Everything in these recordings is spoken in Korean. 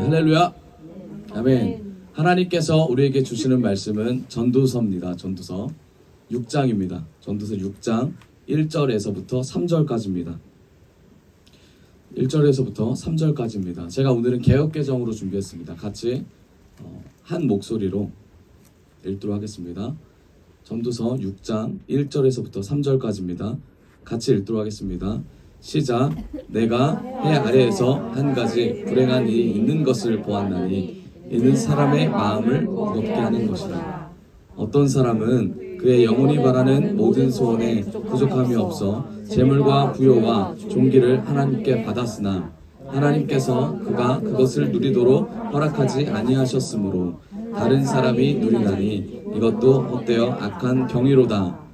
할렐루야. 아멘. 하나님께서 우리에게 주시는 말씀은 전도서입니다. 전도서 6장입니다. 전도서 6장 1절에서부터 3절까지입니다. 1절에서부터 3절까지입니다. 제가 오늘은 개역개정으로 준비했습니다. 같이 한 목소리로 읽도록 하겠습니다. 전도서 6장 1절에서부터 3절까지입니다. 같이 읽도록 하겠습니다. 시작. 내가 해 아래에서 한 가지 불행한 일이 있는 것을 보았나니 이는 사람의 마음을 무겁게 하는 것이라. 어떤 사람은 그의 영혼이 바라는 모든 소원에 부족함이 없어 재물과 부요와 존귀를 하나님께 받았으나 하나님께서 그가 그것을 누리도록 허락하지 아니하셨으므로 다른 사람이 누리나니 이것도 헛되어 악한 병이로다.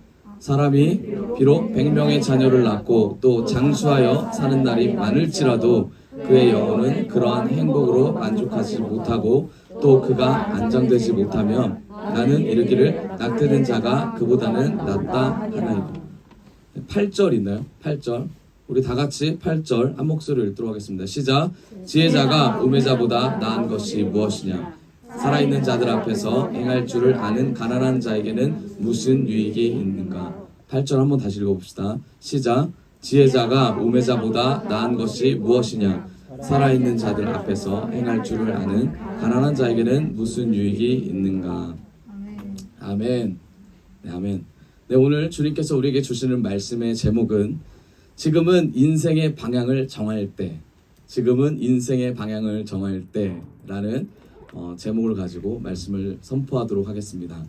사람이 비록 100명의 자녀를 낳고 또 장수하여 사는 날이 많을지라도 그의 영혼은 그러한 행복으로 만족하지 못하고 또 그가 안정되지 못하면 나는 이르기를 낙태된 자가 그보다는 낫다 하나이다. 8절 있나요? 8절. 우리 다 같이 8절 한 목소리로 읽도록 하겠습니다. 시작. 지혜자가 우매자보다 나은 것이 무엇이냐? 살아있는 자들 앞에서 행할 줄을 아는 가난한 자에게는 무슨 유익이 있는가? 8절 한번 다시 읽어봅시다. 시작. 지혜자가 우매자보다 나은 것이 무엇이냐? 살아있는 자들 앞에서 행할 줄을 아는 가난한 자에게는 무슨 유익이 있는가? 아멘. 네, 아멘. 네, 오늘 주님께서 우리에게 주시는 말씀의 제목은 지금은 인생의 방향을 정할 때, 지금은 인생의 방향을 정할 때라는 제목을 가지고 말씀을 선포하도록 하겠습니다.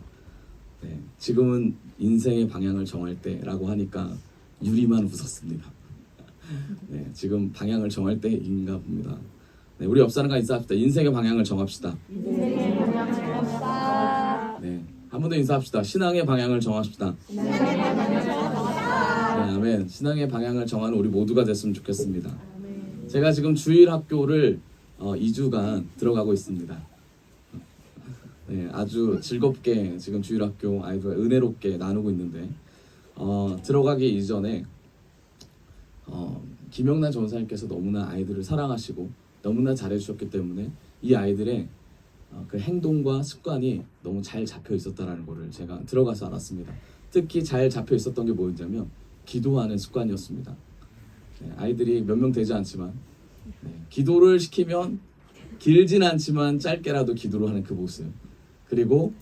네, 지금은 인생의 방향을 정할 때라고 하니까 유리만 웃었습니다. 네, 지금 방향을 정할 때인가 봅니다. 네, 우리 옆 사람과 인사합시다. 인생의 방향을 정합시다. 인생의 방향을 정합시다. 네, 한 번 더 인사합시다. 신앙의 방향을 정합시다. 신앙의 방향을 정합시다. 네, 아멘. 신앙의 방향을 정하는 우리 모두가 됐으면 좋겠습니다. 아멘. 제가 지금 주일학교를 2주간 들어가고 있습니다. 네, 아주 즐겁게 지금 주일학교 아이들과 은혜롭게 나누고 있는데 들어가기 이전에 김영란 전사님께서 너무나 아이들을 사랑하시고 너무나 잘해주셨기 때문에 이 아이들의 그 행동과 습관이 너무 잘 잡혀 있었다라는 것을 제가 들어가서 알았습니다. 특히 잘 잡혀 있었던 게 뭐였냐면 기도하는 습관이었습니다. 네, 아이들이 몇 명 되지 않지만 기도를 시키면 길진 않지만 짧게라도 기도를 하는 그 모습, 그리고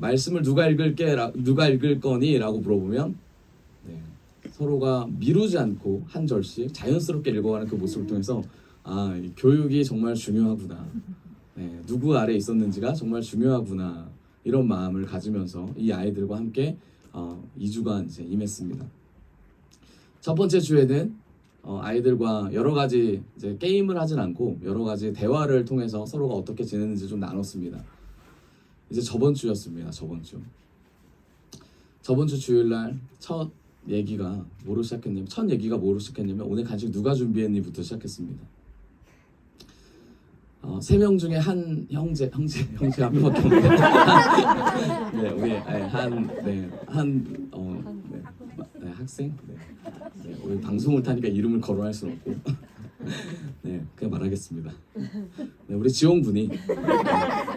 말씀을 누가 읽을 거니? 라고 물어보면 서로가 미루지 않고 한 절씩 자연스럽게 읽어가는 그 모습을 통해서 이 교육이 정말 중요하구나, 누구 아래 있었는지가 정말 중요하구나, 이런 마음을 가지면서 이 아이들과 함께 2주간 이제 임했습니다. 첫 번째 주에는 아이들과 여러 가지 이제 게임을 하진 않고 여러 가지 대화를 통해서 서로가 어떻게 지내는지 좀 나눴습니다. 이제 저번 주였습니다. 저번 주 주일날 첫 얘기가 뭐로 시작했냐면 오늘 간식 누가 준비했니부터 시작했습니다. 3명 중에 한 형제 한 명밖에 없는데 네, 우리 학생. 우리 방송을 타니까 이름을 거론할 수는 없고 네, 그냥 말하겠습니다. 네, 우리 지용군이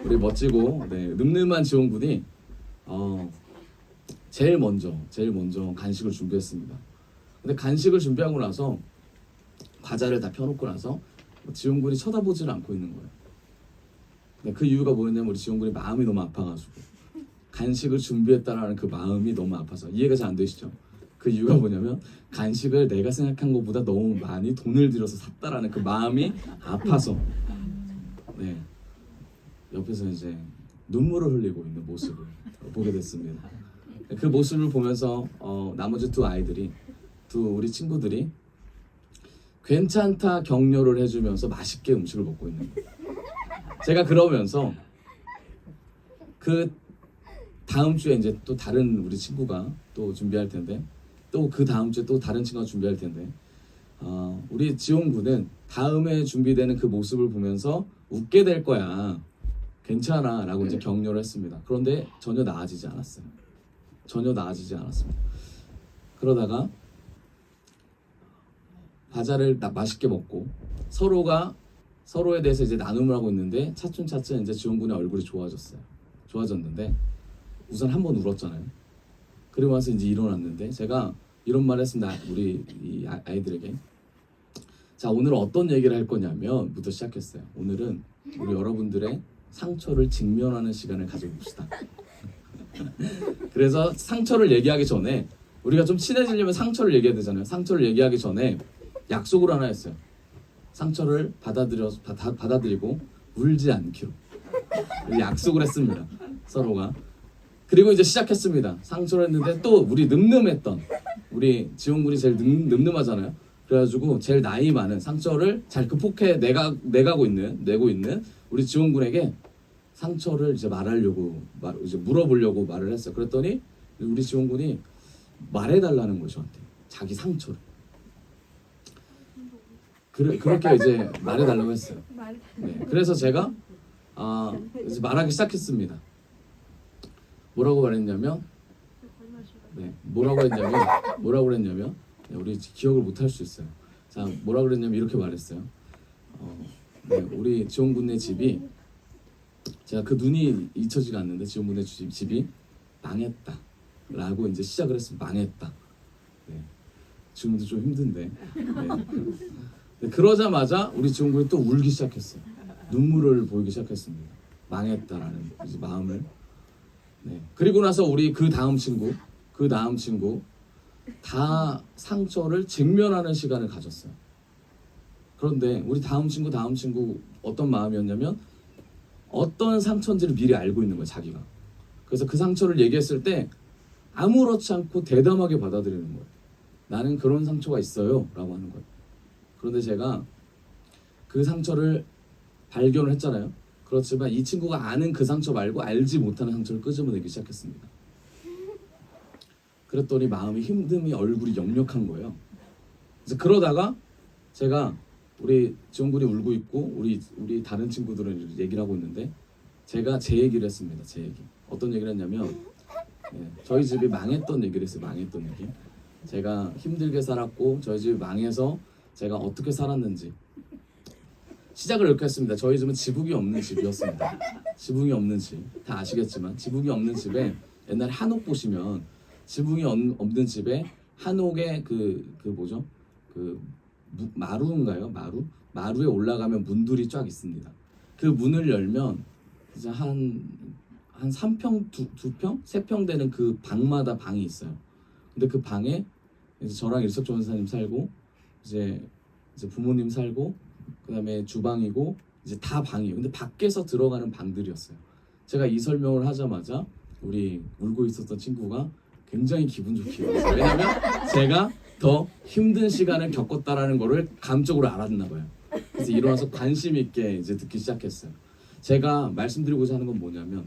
우리 멋지고 늠름한 지용군이 제일 먼저 간식을 준비했습니다. 근데 간식을 준비하고 나서 과자를 다 펴놓고 나서 지용군이 쳐다보지를 않고 있는 거예요. 네, 그 이유가 뭐였냐면 우리 지용군이 마음이 너무 아파가지고 간식을 준비했다라는 그 마음이 너무 아파서. 이해가 잘 안 되시죠? 그 이유가 뭐냐면 간식을 내가 생각한 것보다 너무 많이 돈을 들여서 샀다라는 그 마음이 아파서 옆에서 이제 눈물을 흘리고 있는 모습을 보게 됐습니다. 그 모습을 보면서 나머지 우리 친구들이 괜찮다 격려를 해주면서 맛있게 음식을 먹고 있는 거예요. 제가 그러면서 그 다음 주에 이제 또 다른 우리 친구가 또 준비할 텐데, 또 그 다음 주에 또 다른 친구가 준비할 텐데, 우리 지용군은 다음에 준비되는 그 모습을 보면서 웃게 될 거야, 괜찮아 라고 이제 격려를 했습니다. 그런데 전혀 나아지지 않았습니다. 그러다가 과자를 맛있게 먹고 서로가 서로에 대해서 이제 나눔을 하고 있는데 차츰차츰 이제 지원군의 얼굴이 좋아졌는데 우선 한 번 울었잖아요. 그리고 와서 이제 일어났는데 제가 이런 말을 했습니다. 우리 이 아이들에게. 자, 오늘은 어떤 얘기를 할 거냐면 부터 시작했어요. 오늘은 우리 여러분들의 상처를 직면하는 시간을 가져봅시다. 그래서 상처를 얘기하기 전에 우리가 좀 친해지려면 상처를 얘기해야 되잖아요. 상처를 얘기하기 전에 약속을 하나 했어요. 상처를 받아들이고 울지 않기로 약속을 했습니다. 서로가. 그리고 이제 시작했습니다. 상처를 했는데 또 우리 늠름했던 우리 지원군이 제일 늠름하잖아요. 그래가지고 제일 나이 많은 상처를 잘 극복해 내고 있는 우리 지원군에게 상처를 이제 이제 물어보려고 말을 했어요. 그랬더니 우리 지원군이 말해달라는 거예요. 저한테 자기 상처를. 그렇게 이제 말해달라고 했어요. 네, 그래서 제가 이제 말하기 시작했습니다. 뭐라고 말했냐면, 뭐라고 그랬냐면, 우리 기억을 못 할 수 있어요. 자, 뭐라고 그랬냐면 이렇게 말했어요. 네, 우리 지원군의 집이 제가 그 눈이 잊혀지가 않는데 지원군의 집이 망했다라고 이제 시작을 했습니다. 망했다. 네, 지금도 좀 힘든데. 네, 그러자마자 우리 지원군이 또 울기 시작했어요. 눈물을 보이기 시작했습니다. 망했다라는 이제 마음을. 네. 그리고 나서 우리 그 다음 친구 다 상처를 직면하는 시간을 가졌어요. 그런데 우리 다음 친구 어떤 마음이었냐면 어떤 상처인지를 미리 알고 있는 거예요, 자기가. 그래서 그 상처를 얘기했을 때 아무렇지 않고 대담하게 받아들이는 거예요. 나는 그런 상처가 있어요 라고 하는 거예요. 그런데 제가 그 상처를 발견을 했잖아요. 그렇지만 이 친구가 아는 그 상처 말고 알지 못하는 상처를 끄집어내기 시작했습니다. 그랬더니 마음이 힘듦이 얼굴이 역력한 거예요. 그래서 그러다가 제가 우리 지원군이 울고 있고 우리 다른 친구들은 얘기를 하고 있는데 제가 제 얘기를 했습니다. 제 얘기. 어떤 얘기를 했냐면 저희 집이 망했던 얘기를 했어요. 망했던 얘기. 제가 힘들게 살았고 저희 집이 망해서 제가 어떻게 살았는지 시작을 이렇게 했습니다. 저희 집은 지붕이 없는 집이었습니다. 지붕이 없는 집. 다 아시겠지만 지붕이 없는 집에 옛날에 한옥 보시면 지붕이 없는 집에 한옥에 뭐죠? 마루인가요? 마루에 올라가면 문들이 쫙 있습니다. 그 문을 열면 이제 한 3평, 2평? 3평 되는 그 방마다 방이 있어요. 근데 그 방에 이제 저랑 일석조 원사님 살고 이제 부모님 살고 그다음에 주방이고 이제 다 방이에요. 근데 밖에서 들어가는 방들이었어요. 제가 이 설명을 하자마자 우리 울고 있었던 친구가 굉장히 기분 좋게 여겼어요. 왜냐면 제가 더 힘든 시간을 겪었다라는 거를 감적으로 알았나 봐요. 그래서 일어나서 관심 있게 이제 듣기 시작했어요. 제가 말씀드리고자 하는 건 뭐냐면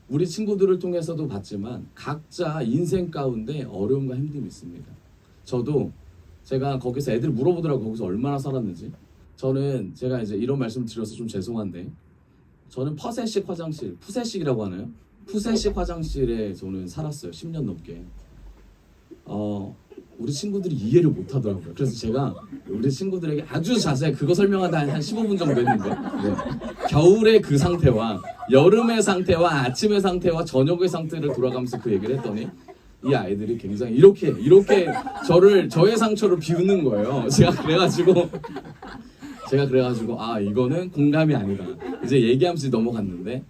우리 친구들을 통해서도 봤지만 각자 인생 가운데 어려움과 힘듦이 있습니다. 저도 제가 거기서 애들 물어보더라고 거기서 얼마나 살았는지. 제가 이제 이런 말씀을 드려서 좀 죄송한데 저는 푸세식 화장실, 푸세식이라고 하나요? 푸세식 화장실에 저는 살았어요. 10년 넘게. 우리 친구들이 이해를 못 하더라고요. 그래서 제가 우리 친구들에게 아주 자세히 그거 설명하다 한 15분 정도 했는데 겨울의 그 상태와 여름의 상태와 아침의 상태와 저녁의 상태를 돌아가면서 그 얘기를 했더니 이 아이들이 굉장히 이렇게 저의 상처를 비웃는 거예요. 제가 그래가지고 이거는 공감이 아니다. 이제 얘기하면서 넘어갔는데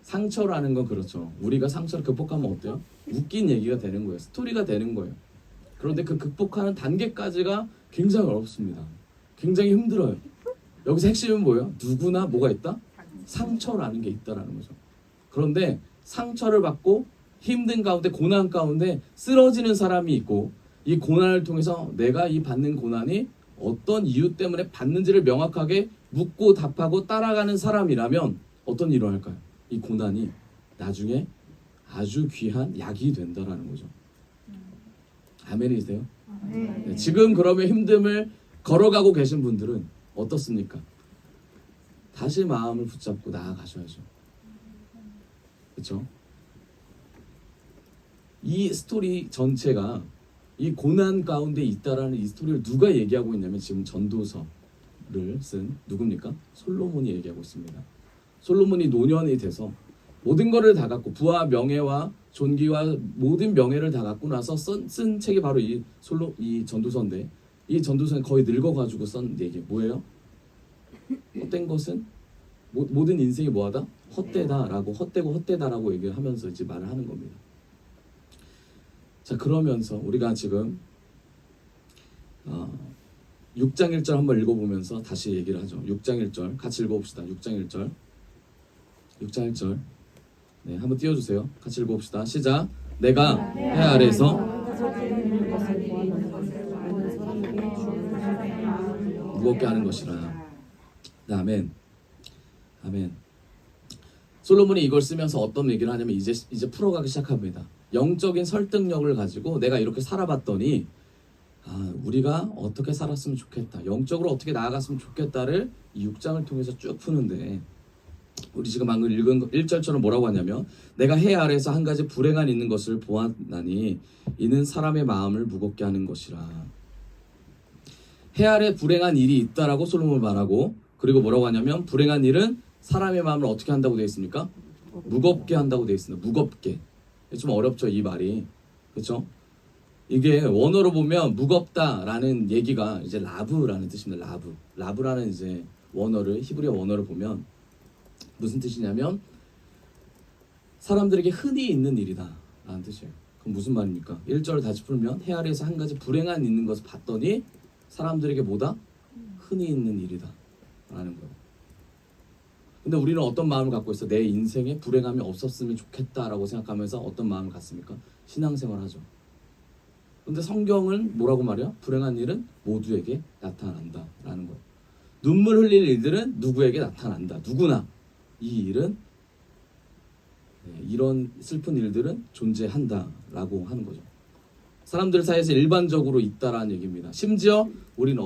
상처라는 건 그렇죠. 우리가 상처를 극복하면 어때요? 웃긴 얘기가 되는 거예요. 스토리가 되는 거예요. 그런데 그 극복하는 단계까지가 굉장히 어렵습니다. 굉장히 힘들어요. 여기서 핵심은 뭐예요? 누구나 뭐가 있다? 상처라는 게 있다라는 거죠. 그런데 상처를 받고 힘든 가운데 고난 가운데 쓰러지는 사람이 있고 이 고난을 통해서 내가 이 받는 고난이 어떤 이유 때문에 받는지를 명확하게 묻고 답하고 따라가는 사람이라면 어떤 일을 할까요? 이 고난이 나중에 아주 귀한 약이 된다라는 거죠. 아멘이세요? 네, 지금 그러면 힘듦을 걸어가고 계신 분들은 어떻습니까? 다시 마음을 붙잡고 나아가셔야죠. 그렇죠? 이 스토리 전체가 이 고난 가운데 있다라는 이 스토리를 누가 얘기하고 있냐면 지금 전도서를 쓴 누굽니까? 솔로몬이 얘기하고 있습니다. 솔로몬이 노년이 돼서 모든 거를 다 갖고 부와 명예와 존귀와 모든 명예를 다 갖고 나서 쓴 책이 바로 이 전도서인데, 이 전도서는 거의 늙어가지고 쓴 얘기 뭐예요? 헛된 것은 모든 인생이 뭐하다? 헛되다라고, 헛되고 헛되다라고 얘기를 하면서 이제 말을 하는 겁니다. 자, 그러면서 우리가 지금 6장 1절 한번 읽어보면서 다시 얘기를 하죠. 6장 1절 같이 읽어봅시다. 6장 1절 6장 1절 네, 한번 띄워주세요. 같이 읽어봅시다. 시작. 내가 해 아래에서 무겁게 하는 것이라. 네, 아멘. 아멘. 솔로몬이 이걸 쓰면서 어떤 얘기를 하냐면 이제 풀어가기 시작합니다. 영적인 설득력을 가지고 내가 이렇게 살아봤더니 우리가 어떻게 살았으면 좋겠다, 영적으로 어떻게 나아갔으면 좋겠다를 이 6장을 통해서 쭉 푸는데, 우리 지금 방금 읽은 1절처럼 뭐라고 하냐면 내가 해 아래에서 한 가지 불행한 있는 것을 보았나니 이는 사람의 마음을 무겁게 하는 것이라. 해 아래 불행한 일이 있다라고 솔로몬을 말하고, 그리고 뭐라고 하냐면 불행한 일은 사람의 마음을 어떻게 한다고 되어 있습니까? 무겁게 한다고 되어 있습니다. 무겁게. 좀 어렵죠, 이 말이. 그렇죠? 이게 원어로 보면 무겁다라는 얘기가 이제 라브라는 뜻입니다. 라브라는 이제 원어를, 히브리어 원어를 보면 무슨 뜻이냐면 사람들에게 흔히 있는 일이다 라는 뜻이에요. 그럼 무슨 말입니까? 1절을 다시 풀면 해 아래에서 한 가지 불행한 있는 것을 봤더니 사람들에게 뭐다? 흔히 있는 일이다 라는 거예요. 근데 우리는 어떤 마음을 갖고 있어? 내 인생에 불행함이 없었으면 좋겠다라고 생각하면서 어떤 마음을 갖습니까? 신앙생활을 하죠. 근데 성경은 뭐라고 말해요? 불행한 일은 모두에게 나타난다 라는 거예요. 눈물 흘릴 일들은 누구에게 나타난다. 누구나 이 일은, 이런 슬픈 일들은 존재한다 라고 하는 거죠. 사람들 사이에서 일반적으로 있다라는 얘기입니다. 심지어 우리는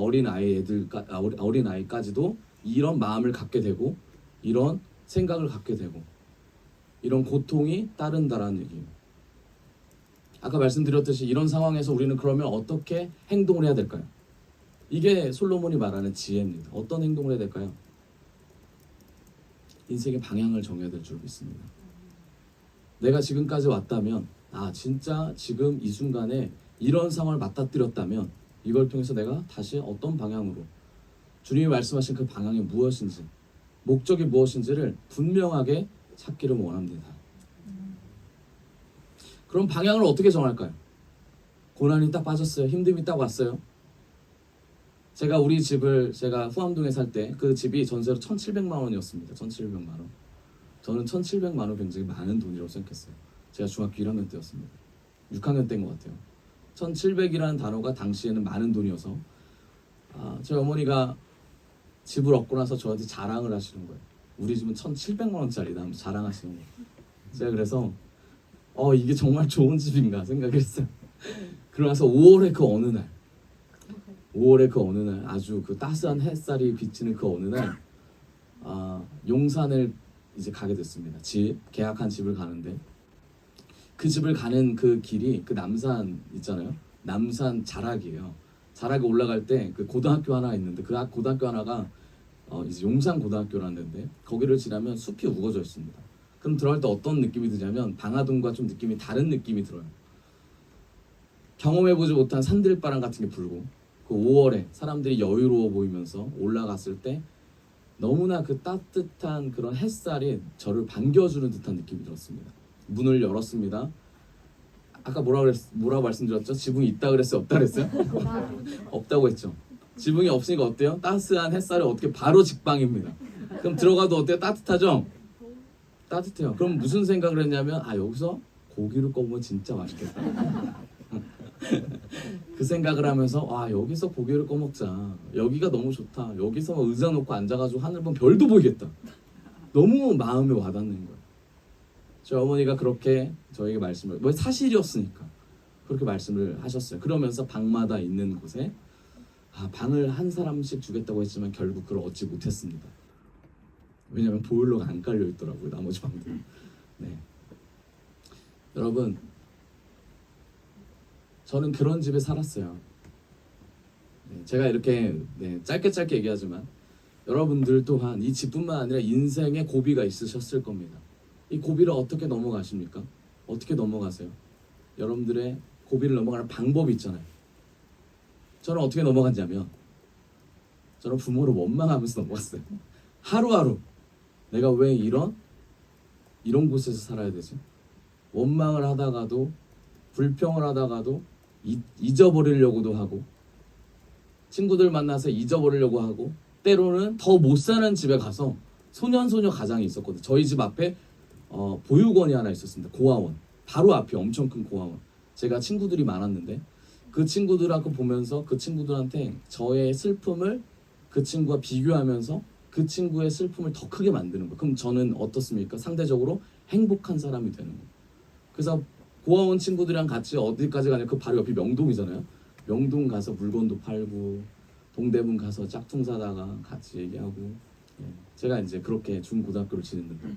어린아이까지도 이런 마음을 갖게 되고 이런 생각을 갖게 되고 이런 고통이 따른다라는 얘기예요. 아까 말씀드렸듯이 이런 상황에서 우리는 그러면 어떻게 행동을 해야 될까요? 이게 솔로몬이 말하는 지혜입니다. 어떤 행동을 해야 될까요? 인생의 방향을 정해야 될 줄 믿습니다. 내가 지금까지 왔다면 진짜 지금 이 순간에 이런 상황을 맞닥뜨렸다면 이걸 통해서 내가 다시 어떤 방향으로, 주님이 말씀하신 그 방향이 무엇인지, 목적이 무엇인지를 분명하게 찾기를 원합니다. 그럼 방향을 어떻게 정할까요? 고난이 딱 빠졌어요. 힘듦이 딱 왔어요. 제가 우리 집을, 제가 후암동에 살 때 그 집이 전세로 1,700만 원이었습니다. 1,700만 원. 저는 1,700만 원 굉장히 많은 돈이라고 생각했어요. 제가 중학교 1학년 때였습니다. 6학년 때인 것 같아요. 1,700이라는 단어가 당시에는 많은 돈이어서 저희 어머니가 집을 얻고 나서 저한테 자랑을 하시는 거예요. 우리 집은 1,700만 원짜리다 하면서 자랑하시는 거예요. 제가 그래서 이게 정말 좋은 집인가 생각했어요. 그러면서 5월의 그 어느 날 아주 그 따스한 햇살이 비치는 그 어느 날 용산을 이제 가게 됐습니다. 계약한 집을 가는데 그 집을 가는 그 길이 그 남산 있잖아요. 남산 자락이에요. 자락에 올라갈 때 그 고등학교 하나 있는데 그 고등학교 하나가 이제 용산 고등학교라는 데인데 거기를 지나면 숲이 우거져 있습니다. 그럼 들어갈 때 어떤 느낌이 드냐면 방화동과 좀 느낌이 다른 느낌이 들어요. 경험해보지 못한 산들바람 같은 게 불고 그 5월에 사람들이 여유로워 보이면서 올라갔을 때 너무나 그 따뜻한 그런 햇살이 저를 반겨주는 듯한 느낌이 들었습니다. 문을 열었습니다. 아까 뭐라고 말씀드렸죠? 지붕이 있다 그랬어요? 없다 그랬어요? 없다고 했죠. 지붕이 없으니까 어때요? 따스한 햇살이 어떻게 바로 직방입니다. 그럼 들어가도 어때요? 따뜻하죠? 따뜻해요. 그럼 무슨 생각을 했냐면 여기서 고기를 꺼보면 진짜 맛있겠다. 그 생각을 하면서 여기서 고기를 꺼먹자. 여기가 너무 좋다. 여기서 의자 놓고 앉아가지고 하늘 보면 별도 보이겠다. 너무 마음에 와닿는 거예요. 저희 어머니가 그렇게 저에게 말씀을, 사실이었으니까 그렇게 말씀을 하셨어요. 그러면서 방마다 있는 곳에 방을 한 사람씩 주겠다고 했지만 결국 그걸 얻지 못했습니다. 왜냐하면 보일러가 안 깔려 있더라고요. 나머지 방들은. 네. 여러분, 저는 그런 집에 살았어요. 제가 이렇게 짧게 얘기하지만 여러분들 또한 이 집뿐만 아니라 인생에 고비가 있으셨을 겁니다. 이 고비를 어떻게 넘어가십니까? 어떻게 넘어가세요? 여러분들의 고비를 넘어가는 방법이 있잖아요. 저는 어떻게 넘어갔냐면 저는 부모를 원망하면서 넘어갔어요. 하루하루 내가 왜 이런 곳에서 살아야 되지? 원망을 하다가도 불평을 하다가도 잊어버리려고도 하고 친구들 만나서 잊어버리려고 하고 때로는 더 못 사는 집에 가서 소년소녀 가장이 있었거든요. 저희 집 앞에 보육원이 하나 있었습니다. 고아원. 바로 앞에 엄청 큰 고아원. 제가 친구들이 많았는데 그 친구들하고 보면서 그 친구들한테 저의 슬픔을 그 친구와 비교하면서 그 친구의 슬픔을 더 크게 만드는 거예요. 그럼 저는 어떻습니까? 상대적으로 행복한 사람이 되는 거예요. 그래서 고아원 친구들이랑 같이 어디까지 가냐? 그 바로 옆이 명동이잖아요. 명동 가서 물건도 팔고 동대문 가서 짝퉁 사다가 같이 얘기하고 제가 이제 그렇게 중고등학교를 지냈는데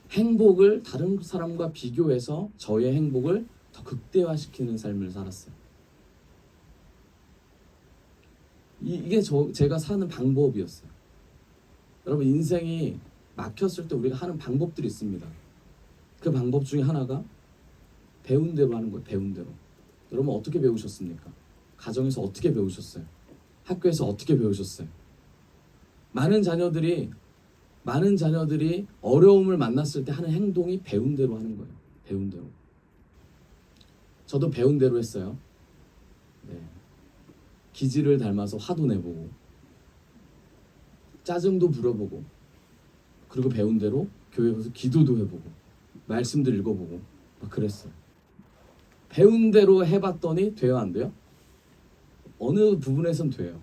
행복을 다른 사람과 비교해서 저의 행복을 더 극대화시키는 삶을 살았어요. 이게 제가 사는 방법이었어요. 여러분 인생이 막혔을 때 우리가 하는 방법들이 있습니다. 그 방법 중에 하나가 배운 대로 하는 거예요. 배운 대로. 여러분 어떻게 배우셨습니까? 가정에서 어떻게 배우셨어요? 학교에서 어떻게 배우셨어요? 많은 자녀들이 어려움을 만났을 때 하는 행동이 배운 대로 하는 거예요. 배운 대로. 저도 배운 대로 했어요. 기지를 닮아서 화도 내보고 짜증도 부려보고 그리고 배운 대로 교회 가서 기도도 해보고 말씀도 읽어보고 막 그랬어요. 배운 대로 해봤더니 돼요, 안 돼요? 어느 부분에선 돼요.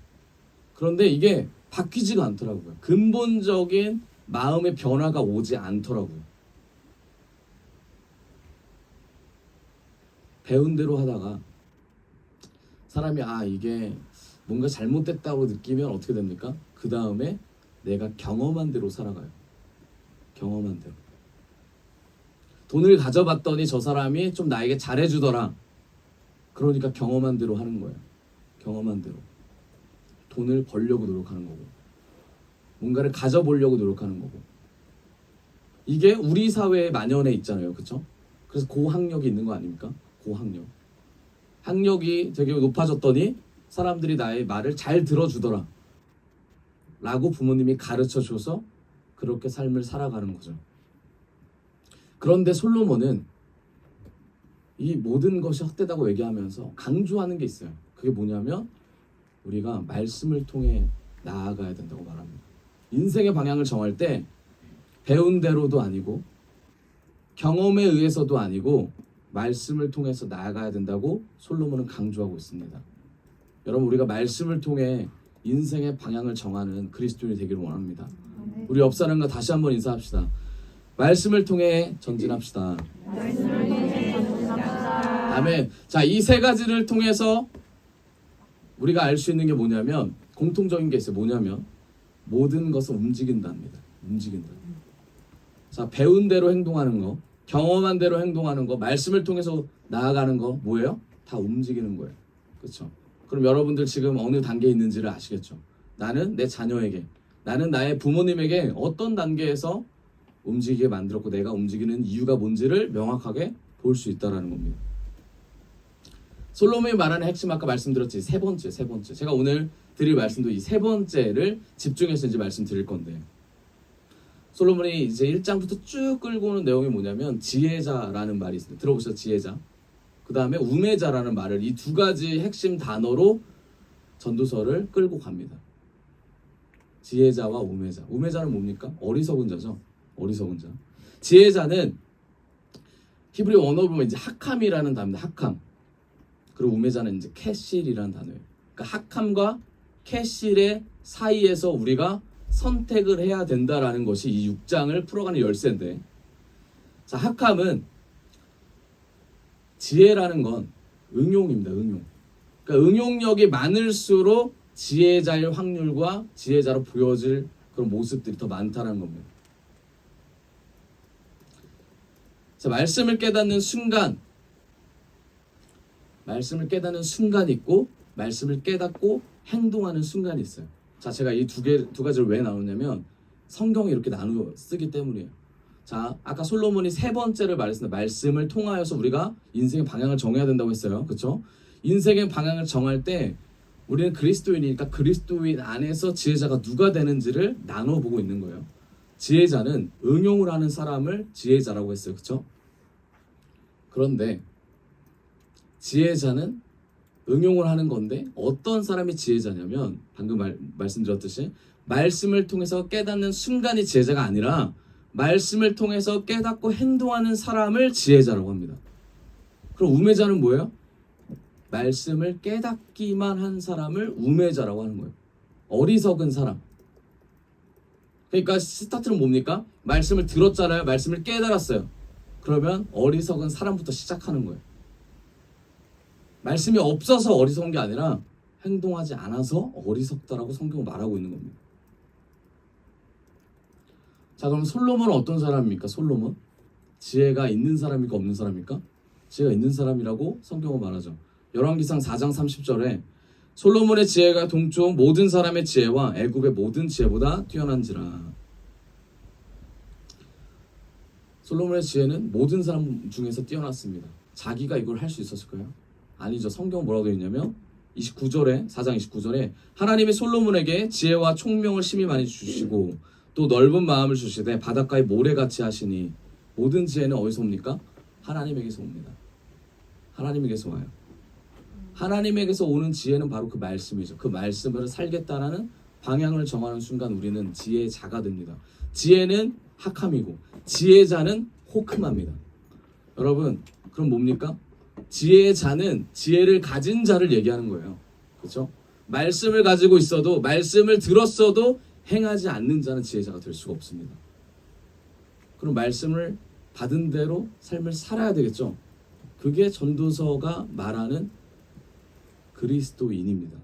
그런데 이게 바뀌지가 않더라고요. 근본적인 마음의 변화가 오지 않더라고요. 배운 대로 하다가 사람이 이게 뭔가 잘못됐다고 느끼면 어떻게 됩니까? 그 다음에 내가 경험한 대로 살아가요. 경험한 대로. 돈을 가져봤더니 저 사람이 좀 나에게 잘해주더라. 그러니까 경험한 대로 하는 거예요. 경험한 대로. 돈을 벌려고 노력하는 거고 뭔가를 가져보려고 노력하는 거고 이게 우리 사회에 만연해 있잖아요. 그렇죠? 그래서 고학력이 있는 거 아닙니까? 고학력. 학력이 되게 높아졌더니 사람들이 나의 말을 잘 들어주더라 라고 부모님이 가르쳐줘서 그렇게 삶을 살아가는 거죠. 그런데 솔로몬은 이 모든 것이 헛되다고 얘기하면서 강조하는 게 있어요. 그게 뭐냐면 우리가 말씀을 통해 나아가야 된다고 말합니다. 인생의 방향을 정할 때 배운 대로도 아니고 경험에 의해서도 아니고 말씀을 통해서 나아가야 된다고 솔로몬은 강조하고 있습니다. 여러분 우리가 말씀을 통해 인생의 방향을 정하는 그리스도인이 되기를 원합니다. 우리 옆 사람과 다시 한번 인사합시다. 말씀을 통해 전진합시다. 아멘. 자, 이 세 가지를 통해서 우리가 알 수 있는 게 뭐냐면 공통적인 게 있어요. 뭐냐면 모든 것을 움직인답니다. 움직인다. 자, 배운 대로 행동하는 거, 경험한 대로 행동하는 거, 말씀을 통해서 나아가는 거 뭐예요? 다 움직이는 거예요. 그렇죠? 그럼 여러분들 지금 어느 단계에 있는지를 아시겠죠? 나는 내 자녀에게, 나는 나의 부모님에게 어떤 단계에서 움직이게 만들었고 내가 움직이는 이유가 뭔지를 명확하게 볼 수 있다는 겁니다. 솔로몬이 말하는 핵심 아까 말씀드렸지 세 번째. 제가 오늘 드릴 말씀도 이 세 번째를 집중해서 이제 말씀드릴 건데 솔로몬이 이제 1장부터 쭉 끌고 오는 내용이 뭐냐면 지혜자라는 말이 있습니다. 들어보셨죠? 지혜자. 그 다음에 우매자라는 말을 이 두 가지 핵심 단어로 전도서를 끌고 갑니다. 지혜자와 우매자. 우매자는 뭡니까? 어리석은 자죠. 어리석은 자. 지혜자는 히브리 원어로 보면 이제 하캄이라는 단어입니다. 하캄. 그리고 우매자는 이제 캐실이라는 단어예요. 그러니까 하캄과 캐실의 사이에서 우리가 선택을 해야 된다라는 것이 이 6장을 풀어가는 열쇠인데, 자, 하캄은 지혜라는 건 응용입니다. 응용. 그러니까 응용력이 많을수록 지혜자일 확률과 지혜자로 보여질 그런 모습들이 더 많다는 겁니다. 자, 말씀을 깨닫는 순간 말씀을 깨닫는 순간이 있고 말씀을 깨닫고 행동하는 순간이 있어요. 자, 제가 이 두 가지를 왜 나누냐면 성경이 이렇게 나누어 쓰기 때문이에요. 자, 아까 솔로몬이 세 번째를 말했습니다. 말씀을 통하여서 우리가 인생의 방향을 정해야 된다고 했어요. 그렇죠? 인생의 방향을 정할 때 우리는 그리스도인이니까 그리스도인 안에서 지혜자가 누가 되는지를 나눠 보고 있는 거예요. 지혜자는 응용을 하는 사람을 지혜자라고 했어요. 그렇죠? 그런데 지혜자는 응용을 하는 건데 어떤 사람이 지혜자냐면 방금 말씀드렸듯이 말씀을 통해서 깨닫는 순간이 지혜자가 아니라 말씀을 통해서 깨닫고 행동하는 사람을 지혜자라고 합니다. 그럼 우매자는 뭐예요? 말씀을 깨닫기만 한 사람을 우매자라고 하는 거예요. 어리석은 사람. 그러니까 스타트는 뭡니까? 말씀을 들었잖아요. 말씀을 깨달았어요. 그러면 어리석은 사람부터 시작하는 거예요. 말씀이 없어서 어리석은 게 아니라 행동하지 않아서 어리석다라고 성경은 말하고 있는 겁니다. 자, 그럼 솔로몬은 어떤 사람입니까? 솔로몬? 지혜가 있는 사람입니까? 없는 사람입니까? 지혜가 있는 사람이라고 성경은 말하죠. 열왕기상 4장 30절에 솔로몬의 지혜가 동쪽 모든 사람의 지혜와 애굽의 모든 지혜보다 뛰어난지라. 솔로몬의 지혜는 모든 사람 중에서 뛰어났습니다. 자기가 이걸 할 수 있었을까요? 아니죠. 성경 뭐라고 되어 있냐면 29절에 4장 29절에 하나님이 솔로몬에게 지혜와 총명을 심히 많이 주시고 또 넓은 마음을 주시되 바닷가의 모래같이 하시니 모든 지혜는 어디서 옵니까? 하나님에게서 옵니다. 하나님에게서 와요. 하나님에게서 오는 지혜는 바로 그 말씀이죠. 그 말씀으로 살겠다라는 방향을 정하는 순간 우리는 지혜자가 됩니다. 지혜는 학함이고 지혜자는 호크마입니다. 여러분, 그럼 뭡니까? 지혜자는 지혜를 가진 자를 얘기하는 거예요. 그렇죠? 말씀을 가지고 있어도 말씀을 들었어도 행하지 않는 자는 지혜자가 될 수가 없습니다. 그럼 말씀을 받은 대로 삶을 살아야 되겠죠? 그게 전도서가 말하는 그리스도인입니다.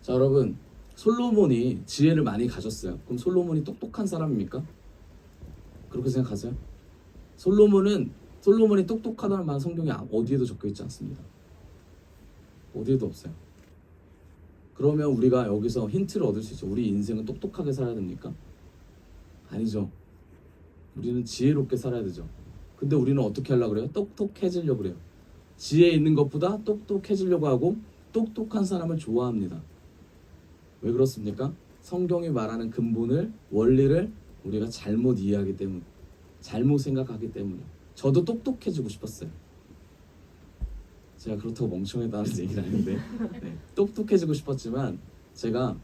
자, 여러분, 솔로몬이 지혜를 많이 가졌어요. 그럼 솔로몬이 똑똑한 사람입니까? 그렇게 생각하세요? 솔로몬이 똑똑하다는 말 성경에 어디에도 적혀 있지 않습니다. 어디에도 없어요. 그러면 우리가 여기서 힌트를 얻을 수 있죠. 우리 인생은 똑똑하게 살아야 됩니까? 아니죠. 우리는 지혜롭게 살아야 되죠. 근데 우리는 어떻게 하려고 그래요? 똑똑해지려고 그래요. 지혜 있는 것보다 똑똑해지려고 하고 똑똑한 사람을 좋아합니다. 왜 그렇습니까? 성경이 말하는 근본을, 원리를 우리가 잘못 이해하기 때문, 잘못 생각하기 때문에. 저도 똑똑해지고 싶었어요. 제가 그렇다고 멍청하다는 얘기는 아닌데 네, 똑똑해지고 싶었지만 제가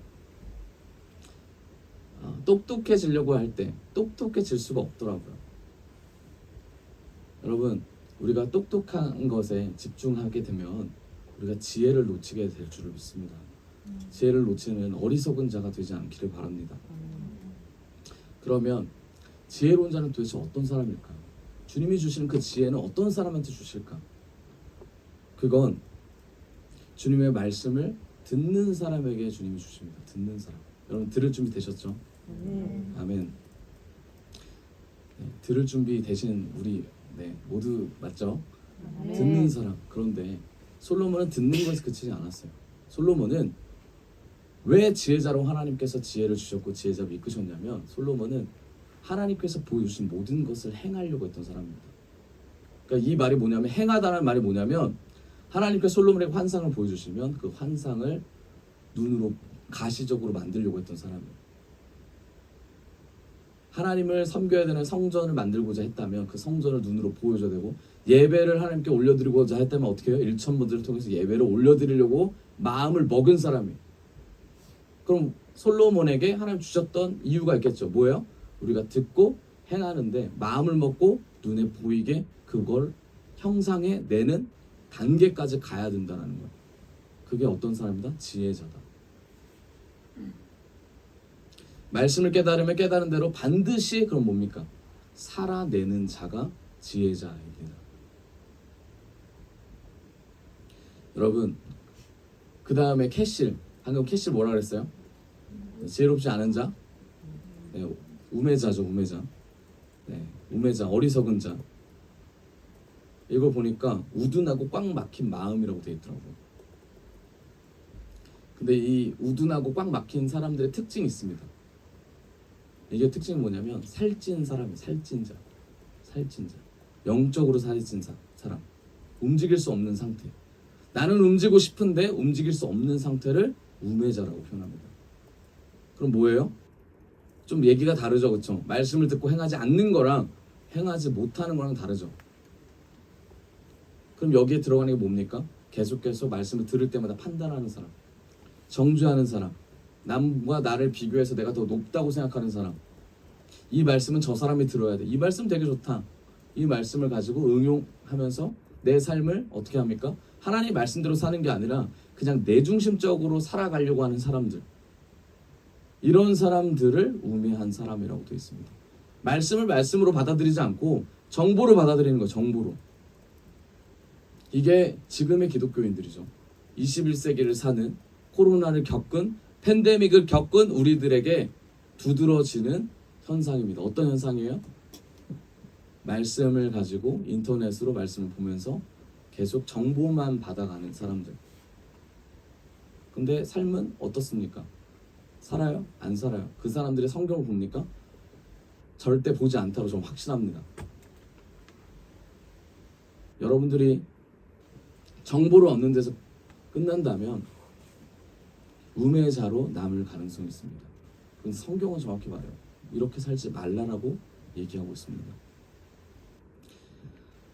똑똑해지려고 할 때 똑똑해질 수가 없더라고요. 여러분, 우리가 똑똑한 것에 집중하게 되면 우리가 지혜를 놓치게 될 줄을 믿습니다. 지혜를 놓치는 어리석은 자가 되지 않기를 바랍니다. 그러면 지혜로운 자는 도대체 어떤 사람일까? 주님이 주시는 그 지혜는 어떤 사람한테 주실까? 그건 주님의 말씀을 듣는 사람에게 주님이 주십니다. 듣는 사람. 여러분, 들을 준비 되셨죠? 아멘. 네, 들을 준비 되신 우리 모두 맞죠? 듣는 사람. 그런데 솔로몬은 듣는 것에 그치지 않았어요. 솔로몬은 왜 지혜자로 하나님께서 지혜를 주셨고 지혜자로 이끄셨냐면 솔로몬은 하나님께서 보여주신 모든 것을 행하려고 했던 사람입니다. 그러니까 이 말이 뭐냐면, 행하다는 말이 뭐냐면 하나님께서 솔로몬에게 환상을 보여주시면 그 환상을 눈으로 가시적으로 만들려고 했던 사람이에요. 하나님을 섬겨야 되는 성전을 만들고자 했다면 그 성전을 눈으로 보여줘야 되고, 예배를 하나님께 올려드리고자 했다면 어떻게 해요? 일천문들을 통해서 예배를 올려드리려고 마음을 먹은 사람이에요. 그럼 솔로몬에게 하나님 주셨던 이유가 있겠죠. 뭐예요? 우리가 듣고 행하는데 마음을 먹고 눈에 보이게 그걸 형상해 내는 단계까지 가야 된다는 거예요. 그게 어떤 사람이다? 지혜자다. 말씀을 깨달으면 깨달은 대로 반드시 그럼 뭡니까? 살아내는 자가 지혜자입니다. 여러분, 그 다음에 캐실. 방금 캐실 뭐라 그랬어요? 지혜롭지 않은 자? 네, 우매자죠, 우매자. 네, 우매자, 어리석은 자. 이걸 보니까 우둔하고 꽉 막힌 마음이라고 되어 있더라고요. 근데 이 우둔하고 꽉 막힌 사람들의 특징이 있습니다. 이게 특징이 뭐냐면 살찐 사람이 살찐 자. 영적으로 살찐 사람. 움직일 수 없는 상태. 나는 움직이고 싶은데 움직일 수 없는 상태를 우매자라고 표현합니다. 그럼 뭐예요? 좀 얘기가 다르죠, 그렇죠? 말씀을 듣고 행하지 않는 거랑 행하지 못하는 거랑 다르죠. 그럼 여기에 들어가는 게 뭡니까? 계속해서 말씀을 들을 때마다 판단하는 사람, 정죄하는 사람, 남과 나를 비교해서 내가 더 높다고 생각하는 사람. 이 말씀은 저 사람이 들어야 돼. 이 말씀 되게 좋다. 이 말씀을 가지고 응용하면서 내 삶을 어떻게 합니까? 하나님 말씀대로 사는 게 아니라 그냥 내중심적으로 살아가려고 하는 사람들. 이런 사람들을 우매한 사람이라고 되어 있습니다. 말씀을 말씀으로 받아들이지 않고 정보로 받아들이는 거예요. 정보로. 이게 지금의 기독교인들이죠. 21세기를 사는, 코로나를 겪은, 팬데믹을 겪은 우리들에게 두드러지는 현상입니다. 어떤 현상이에요? 말씀을 가지고 인터넷으로 말씀을 보면서 계속 정보만 받아가는 사람들. 근데 삶은 어떻습니까? 살아요? 안 살아요? 그 사람들의 성경을 봅니까? 절대 보지 않다고 저는 확신합니다. 여러분들이 정보를 얻는 데서 끝난다면 우매자로 남을 가능성이 있습니다. 그런데 성경은 정확히 말해요. 이렇게 살지 말라라고 얘기하고 있습니다.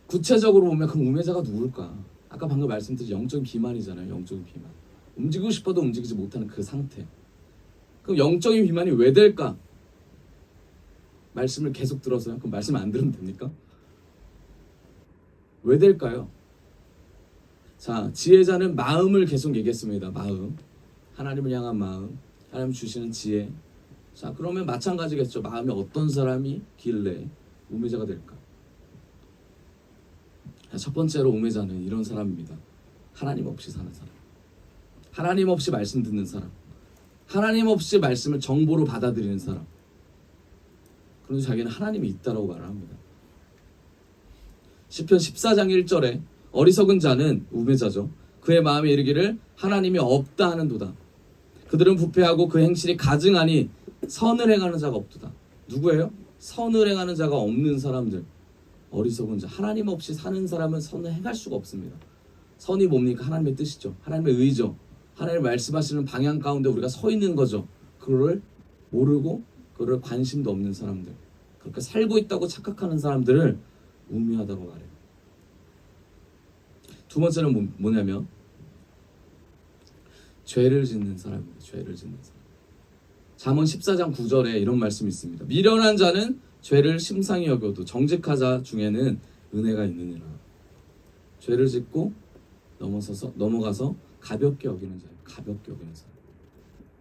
구체적으로 보면 그럼 우매자가 누굴까? 아까 방금 말씀드린 영적인 비만이잖아요. 영적인 비만. 움직이고 싶어도 움직이지 못하는 그 상태. 그럼 영적인 비만이 왜 될까? 말씀을 계속 들어서요? 그럼 말씀 안 들으면 됩니까? 왜 될까요? 자, 지혜자는 마음을 계속 얘기했습니다. 마음. 하나님을 향한 마음. 하나님 주시는 지혜. 자, 그러면 마찬가지겠죠. 마음에 어떤 사람이 길래 우매자가 될까? 자, 첫 번째로 우매자는 이런 사람입니다. 하나님 없이 사는 사람. 하나님 없이 말씀 듣는 사람. 하나님 없이 말씀을 정보로 받아들이는 사람. 그런데 자기는 하나님이 있다라고 말을 합니다. 시편 14장 1절에 어리석은 자는 우매자죠. 그의 마음에 이르기를 하나님이 없다 하는도다. 그들은 부패하고 그 행실이 가증하니 선을 행하는 자가 없도다. 누구예요? 선을 행하는 자가 없는 사람들. 어리석은 자. 하나님 없이 사는 사람은 선을 행할 수가 없습니다. 선이 뭡니까? 하나님의 뜻이죠. 하나님의 의죠. 하나님 말씀하시는 방향 가운데 우리가 서 있는 거죠. 그거를 모르고 그거를 관심도 없는 사람들. 그렇게 살고 있다고 착각하는 사람들을 우매하다고 말해요. 두 번째는 뭐냐면 죄를 짓는 사람입니다. 죄를 짓는 사람. 잠언 14장 9절에 이런 말씀이 있습니다. 미련한 자는 죄를 심상히 여겨도 정직하자 중에는 은혜가 있느니라. 죄를 짓고 넘어가서 가볍게 여기는 자예요. 가볍게 여기는 사람.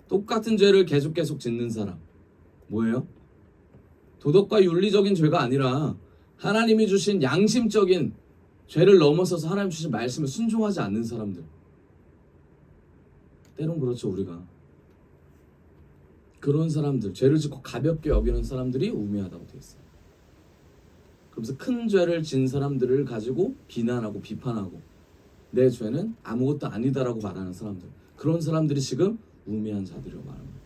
똑같은 죄를 계속 짓는 사람. 뭐예요? 도덕과 윤리적인 죄가 아니라 하나님이 주신 양심적인 죄를 넘어서서 하나님 주신 말씀을 순종하지 않는 사람들. 때론 그렇죠, 우리가. 그런 사람들, 죄를 짓고 가볍게 여기는 사람들이 우매하다고 되어 있어요. 그러면서 큰 죄를 진 사람들을 가지고 비난하고 비판하고 내 죄는 아무것도 아니다라고 말하는 사람들. 그런 사람들이 지금 우매한 자들이라고 말합니다.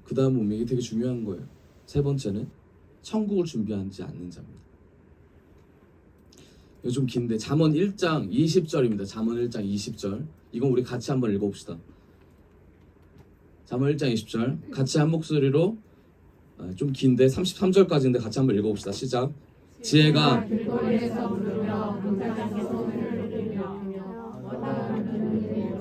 그 다음 우매가 되게 중요한 거예요. 세 번째는 천국을 준비하지 않는 자입니다. 이거 좀 긴데 잠언 1장 20절입니다. 잠언 1장 20절. 이건 우리 같이 한번 읽어봅시다. 잠언 1장 20절. 같이 한 목소리로 좀 긴데 33절까지인데 같이 한번 읽어봅시다. 시작. 지혜가 길거리에서 부르며 문자장에 소리를 높이며 어떤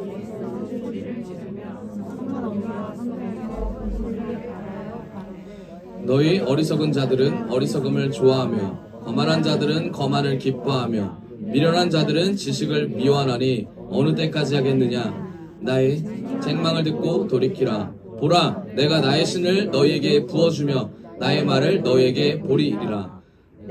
이에서 소리를 지르며 성문 옮겨 성에서 큰 소리를 갈아요. 너희 어리석은 자들은 어리석음을 좋아하며 거만한 자들은 거만을 기뻐하며 미련한 자들은 지식을 미워하나니 어느 때까지 하겠느냐. 나의 책망을 듣고 돌이키라. 보라, 내가 나의 신을 너희에게 부어주며 나의 말을 너희에게 보리리라.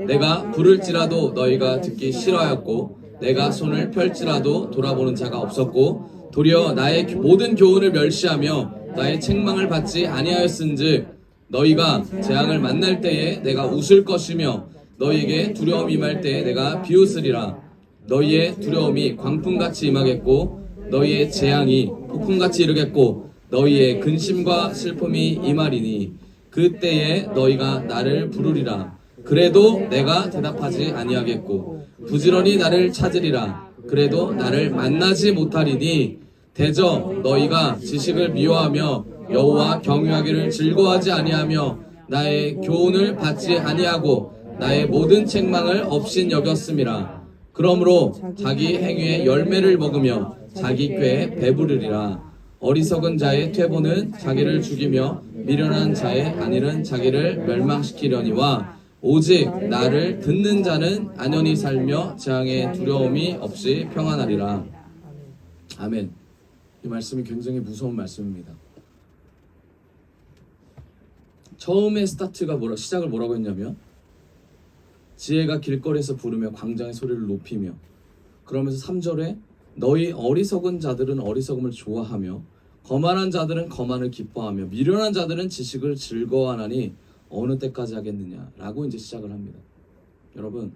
내가 부를지라도 너희가 듣기 싫어하였고 내가 손을 펼지라도 돌아보는 자가 없었고 도리어 나의 모든 교훈을 멸시하며 나의 책망을 받지 아니하였은즉 너희가 재앙을 만날 때에 내가 웃을 것이며 너희에게 두려움이 임할 때 내가 비웃으리라. 너희의 두려움이 광풍같이 임하겠고 너희의 재앙이 폭풍같이 이르겠고 너희의 근심과 슬픔이 임하리니 그때에 너희가 나를 부르리라. 그래도 내가 대답하지 아니하겠고 부지런히 나를 찾으리라. 그래도 나를 만나지 못하리니 대저 너희가 지식을 미워하며 여호와 경유하기를 즐거워하지 아니하며 나의 교훈을 받지 아니하고 나의 모든 책망을 없인 여겼음이라. 그러므로 자기 행위의 열매를 먹으며 자기 꾀에 배부르리라. 어리석은 자의 퇴보는 자기를 죽이며 미련한 자의 안일은 자기를 멸망시키려니와 오직 나를 듣는 자는 안연히 살며 재앙의 두려움이 없이 평안하리라. 아멘. 이 말씀이 굉장히 무서운 말씀입니다. 처음에 시작을 뭐라고 했냐면 지혜가 길거리에서 부르며 광장의 소리를 높이며, 그러면서 3절에 너희 어리석은 자들은 어리석음을 좋아하며 거만한 자들은 거만을 기뻐하며 미련한 자들은 지식을 즐거워하나니 어느 때까지 하겠느냐라고 이제 시작을 합니다. 여러분,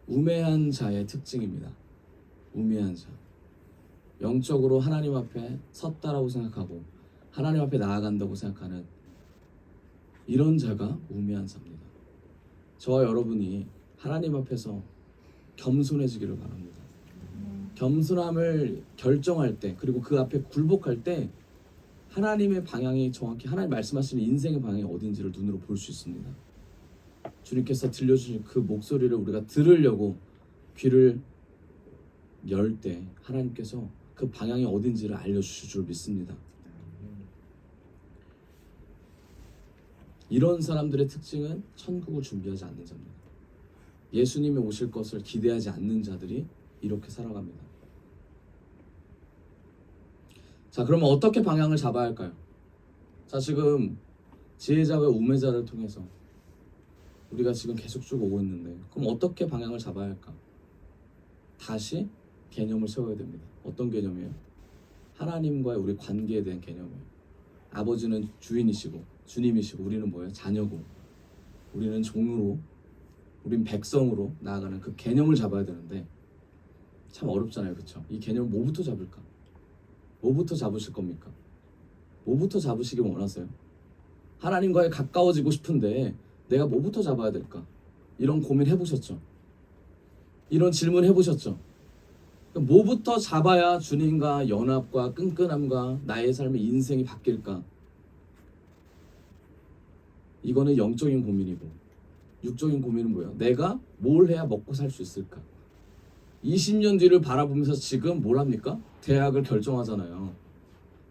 우매한 자의 특징입니다. 우매한 자, 영적으로 하나님 앞에 섰다라고 생각하고 하나님 앞에 나아간다고 생각하는 이런 자가 우매한 자입니다. 저와 여러분이 하나님 앞에서 겸손해지기를 바랍니다. 겸손함을 결정할 때, 그리고 그 앞에 굴복할 때 하나님의 방향이 정확히 하나님 말씀하시는 인생의 방향이 어딘지를 눈으로 볼 수 있습니다. 주님께서 들려주신 그 목소리를 우리가 들으려고 귀를 열 때 하나님께서 그 방향이 어딘지를 알려주실 줄 믿습니다. 이런 사람들의 특징은 천국을 준비하지 않는 자입니다. 예수님이 오실 것을 기대하지 않는 자들이 이렇게 살아갑니다. 자, 그러면 어떻게 방향을 잡아야 할까요? 자, 지금 지혜자와 우매자를 통해서 우리가 지금 계속 쭉 오고 있는데, 그럼 어떻게 방향을 잡아야 할까? 다시 개념을 세워야 됩니다. 어떤 개념이에요? 하나님과의 우리 관계에 대한 개념이에요. 아버지는 주인이시고 주님이시고 우리는 뭐예요? 자녀고, 우리는 종으로, 우린 백성으로 나아가는 그 개념을 잡아야 되는데 참 어렵잖아요, 그렇죠? 이 개념을 뭐부터 잡을까? 뭐부터 잡으실 겁니까? 뭐부터 잡으시기 원하세요? 하나님과의 가까워지고 싶은데 내가 뭐부터 잡아야 될까? 이런 고민 해보셨죠? 이런 질문 해보셨죠? 뭐부터 잡아야 주님과 연합과 끈끈함과 나의 삶의 인생이 바뀔까? 이거는 영적인 고민이고, 육적인 고민은 뭐예요? 내가 뭘 해야 먹고 살 수 있을까? 20년 뒤를 바라보면서 지금 뭘 합니까? 대학을 결정하잖아요.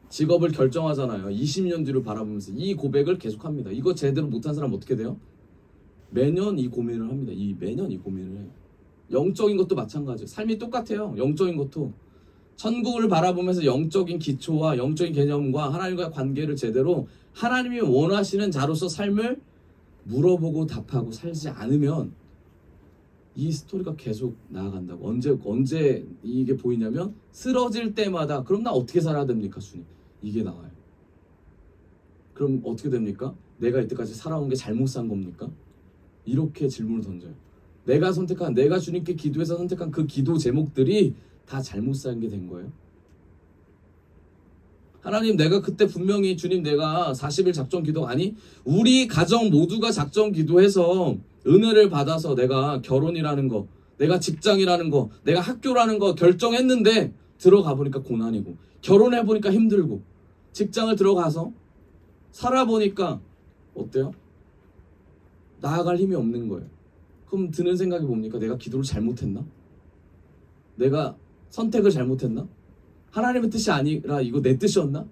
직업을 결정하잖아요. 20년 뒤를 바라보면서 이 고백을 계속합니다. 이거 제대로 못한 사람 어떻게 돼요? 매년 이 고민을 합니다. 매년 이 고민을 해요. 영적인 것도 마찬가지예요. 삶이 똑같아요. 영적인 것도 천국을 바라보면서 영적인 기초와 영적인 개념과 하나님과의 관계를 제대로 하나님이 원하시는 자로서 삶을 물어보고 답하고 살지 않으면 이 스토리가 계속 나아간다고. 언제 이게 보이냐면 쓰러질 때마다 그럼 나 어떻게 살아야 됩니까, 주님? 이게 나와요. 그럼 어떻게 됩니까? 내가 이때까지 살아온 게 잘못 산 겁니까? 이렇게 질문을 던져요. 내가 주님께 기도해서 선택한 그 기도 제목들이 다 잘못 산 게 된 거예요. 하나님, 내가 그때 분명히 주님 내가 40일 작정 기도, 아니 우리 가정 모두가 작정 기도해서 은혜를 받아서 내가 결혼이라는 거, 내가 직장이라는 거, 내가 학교라는 거 결정했는데 들어가 보니까 고난이고, 결혼해 보니까 힘들고, 직장을 들어가서 살아보니까 어때요? 나아갈 힘이 없는 거예요. 그럼 드는 생각이 뭡니까? 내가 기도를 잘못했나? 내가 선택을 잘못했나? 하나님의 뜻이 아니라 이거 내 뜻이었나?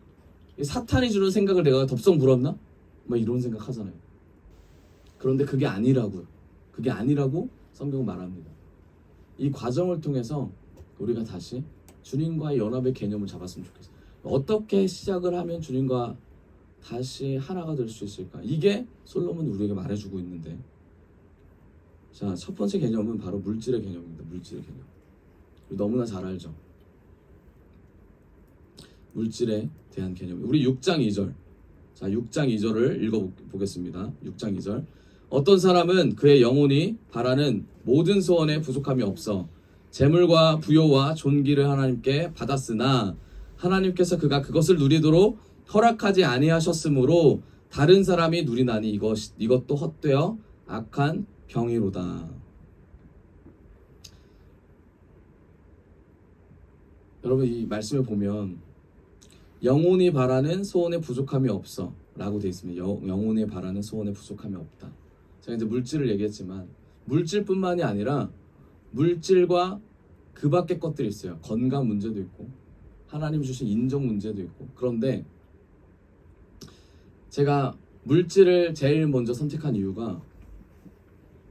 사탄이 주는 생각을 내가 덥석 물었나? 막 이런 생각 하잖아요. 그런데 그게 아니라고요. 그게 아니라고 성경은 말합니다. 이 과정을 통해서 우리가 다시 주님과의 연합의 개념을 잡았으면 좋겠어요. 어떻게 시작을 하면 주님과 다시 하나가 될 수 있을까? 이게 솔로몬이 우리에게 말해주고 있는데, 자, 첫 번째 개념은 바로 물질의 개념입니다. 물질의 개념. 우리 너무나 잘 알죠. 물질에 대한 개념. 우리 6장 2절. 자, 6장 2절을 읽어보겠습니다. 6장 2절. 어떤 사람은 그의 영혼이 바라는 모든 소원에 부족함이 없어 재물과 부요와 존귀를 하나님께 받았으나 하나님께서 그가 그것을 누리도록 허락하지 아니하셨으므로 다른 사람이 누리나니 이것도 헛되어 악한 병이로다. 여러분, 이 말씀을 보면 영혼이 바라는 소원에 부족함이 없어 라고 되어 있습니다. 영혼이 바라는 소원에 부족함이 없다. 제가 이제 물질을 얘기했지만 물질뿐만이 아니라 물질과 그 밖의 것들이 있어요. 건강 문제도 있고 하나님 주신 인정 문제도 있고. 그런데 제가 물질을 제일 먼저 선택한 이유가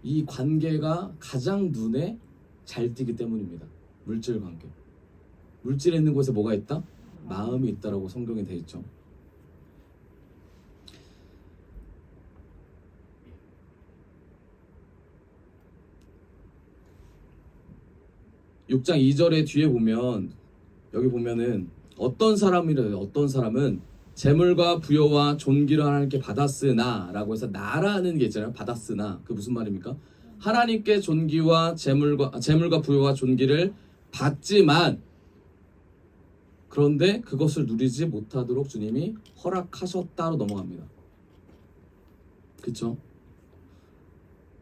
이 관계가 가장 눈에 잘 띄기 때문입니다. 물질 관계. 물질에 있는 곳에 뭐가 있다? 마음이 있다라고 성경에 되어 있죠. (6장 2절에) 뒤에 보면, 여기 보면은 어떤 사람은 재물과 부여와 존귀를 하나님께 받았으나 라고 해서 나라는 게 있잖아요. 받았으나, 그 무슨 말입니까? 하나님께 존귀와 재물과 부여와 존귀를 받지만, 그런데 그것을 누리지 못하도록 주님이 허락하셨다로 넘어갑니다. 그쵸?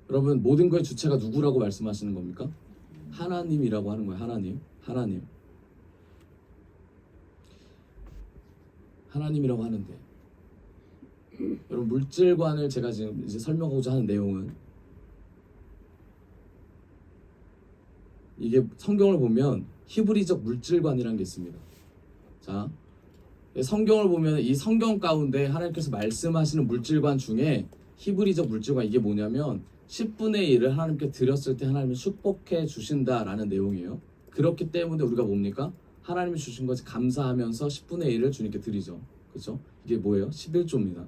여러분, 모든 거의 주체가 누구라고 말씀하시는 겁니까? 하나님이라고 하는 거예요. 하나님이라고 하는데, 여러분, 물질관을 제가 지금 이제 설명하고자 하는 내용은, 이게 성경을 보면 히브리적 물질관이라는 게 있습니다. 자, 성경을 보면 이 성경 가운데 하나님께서 말씀하시는 물질관 중에 히브리적 물질관, 이게 뭐냐면 10분의 1을 하나님께 드렸을 때 하나님이 축복해 주신다라는 내용이에요. 그렇기 때문에 우리가 뭡니까? 하나님이 주신 것에 감사하면서 10분의 1을 주님께 드리죠. 그렇죠? 이게 뭐예요? 11조입니다.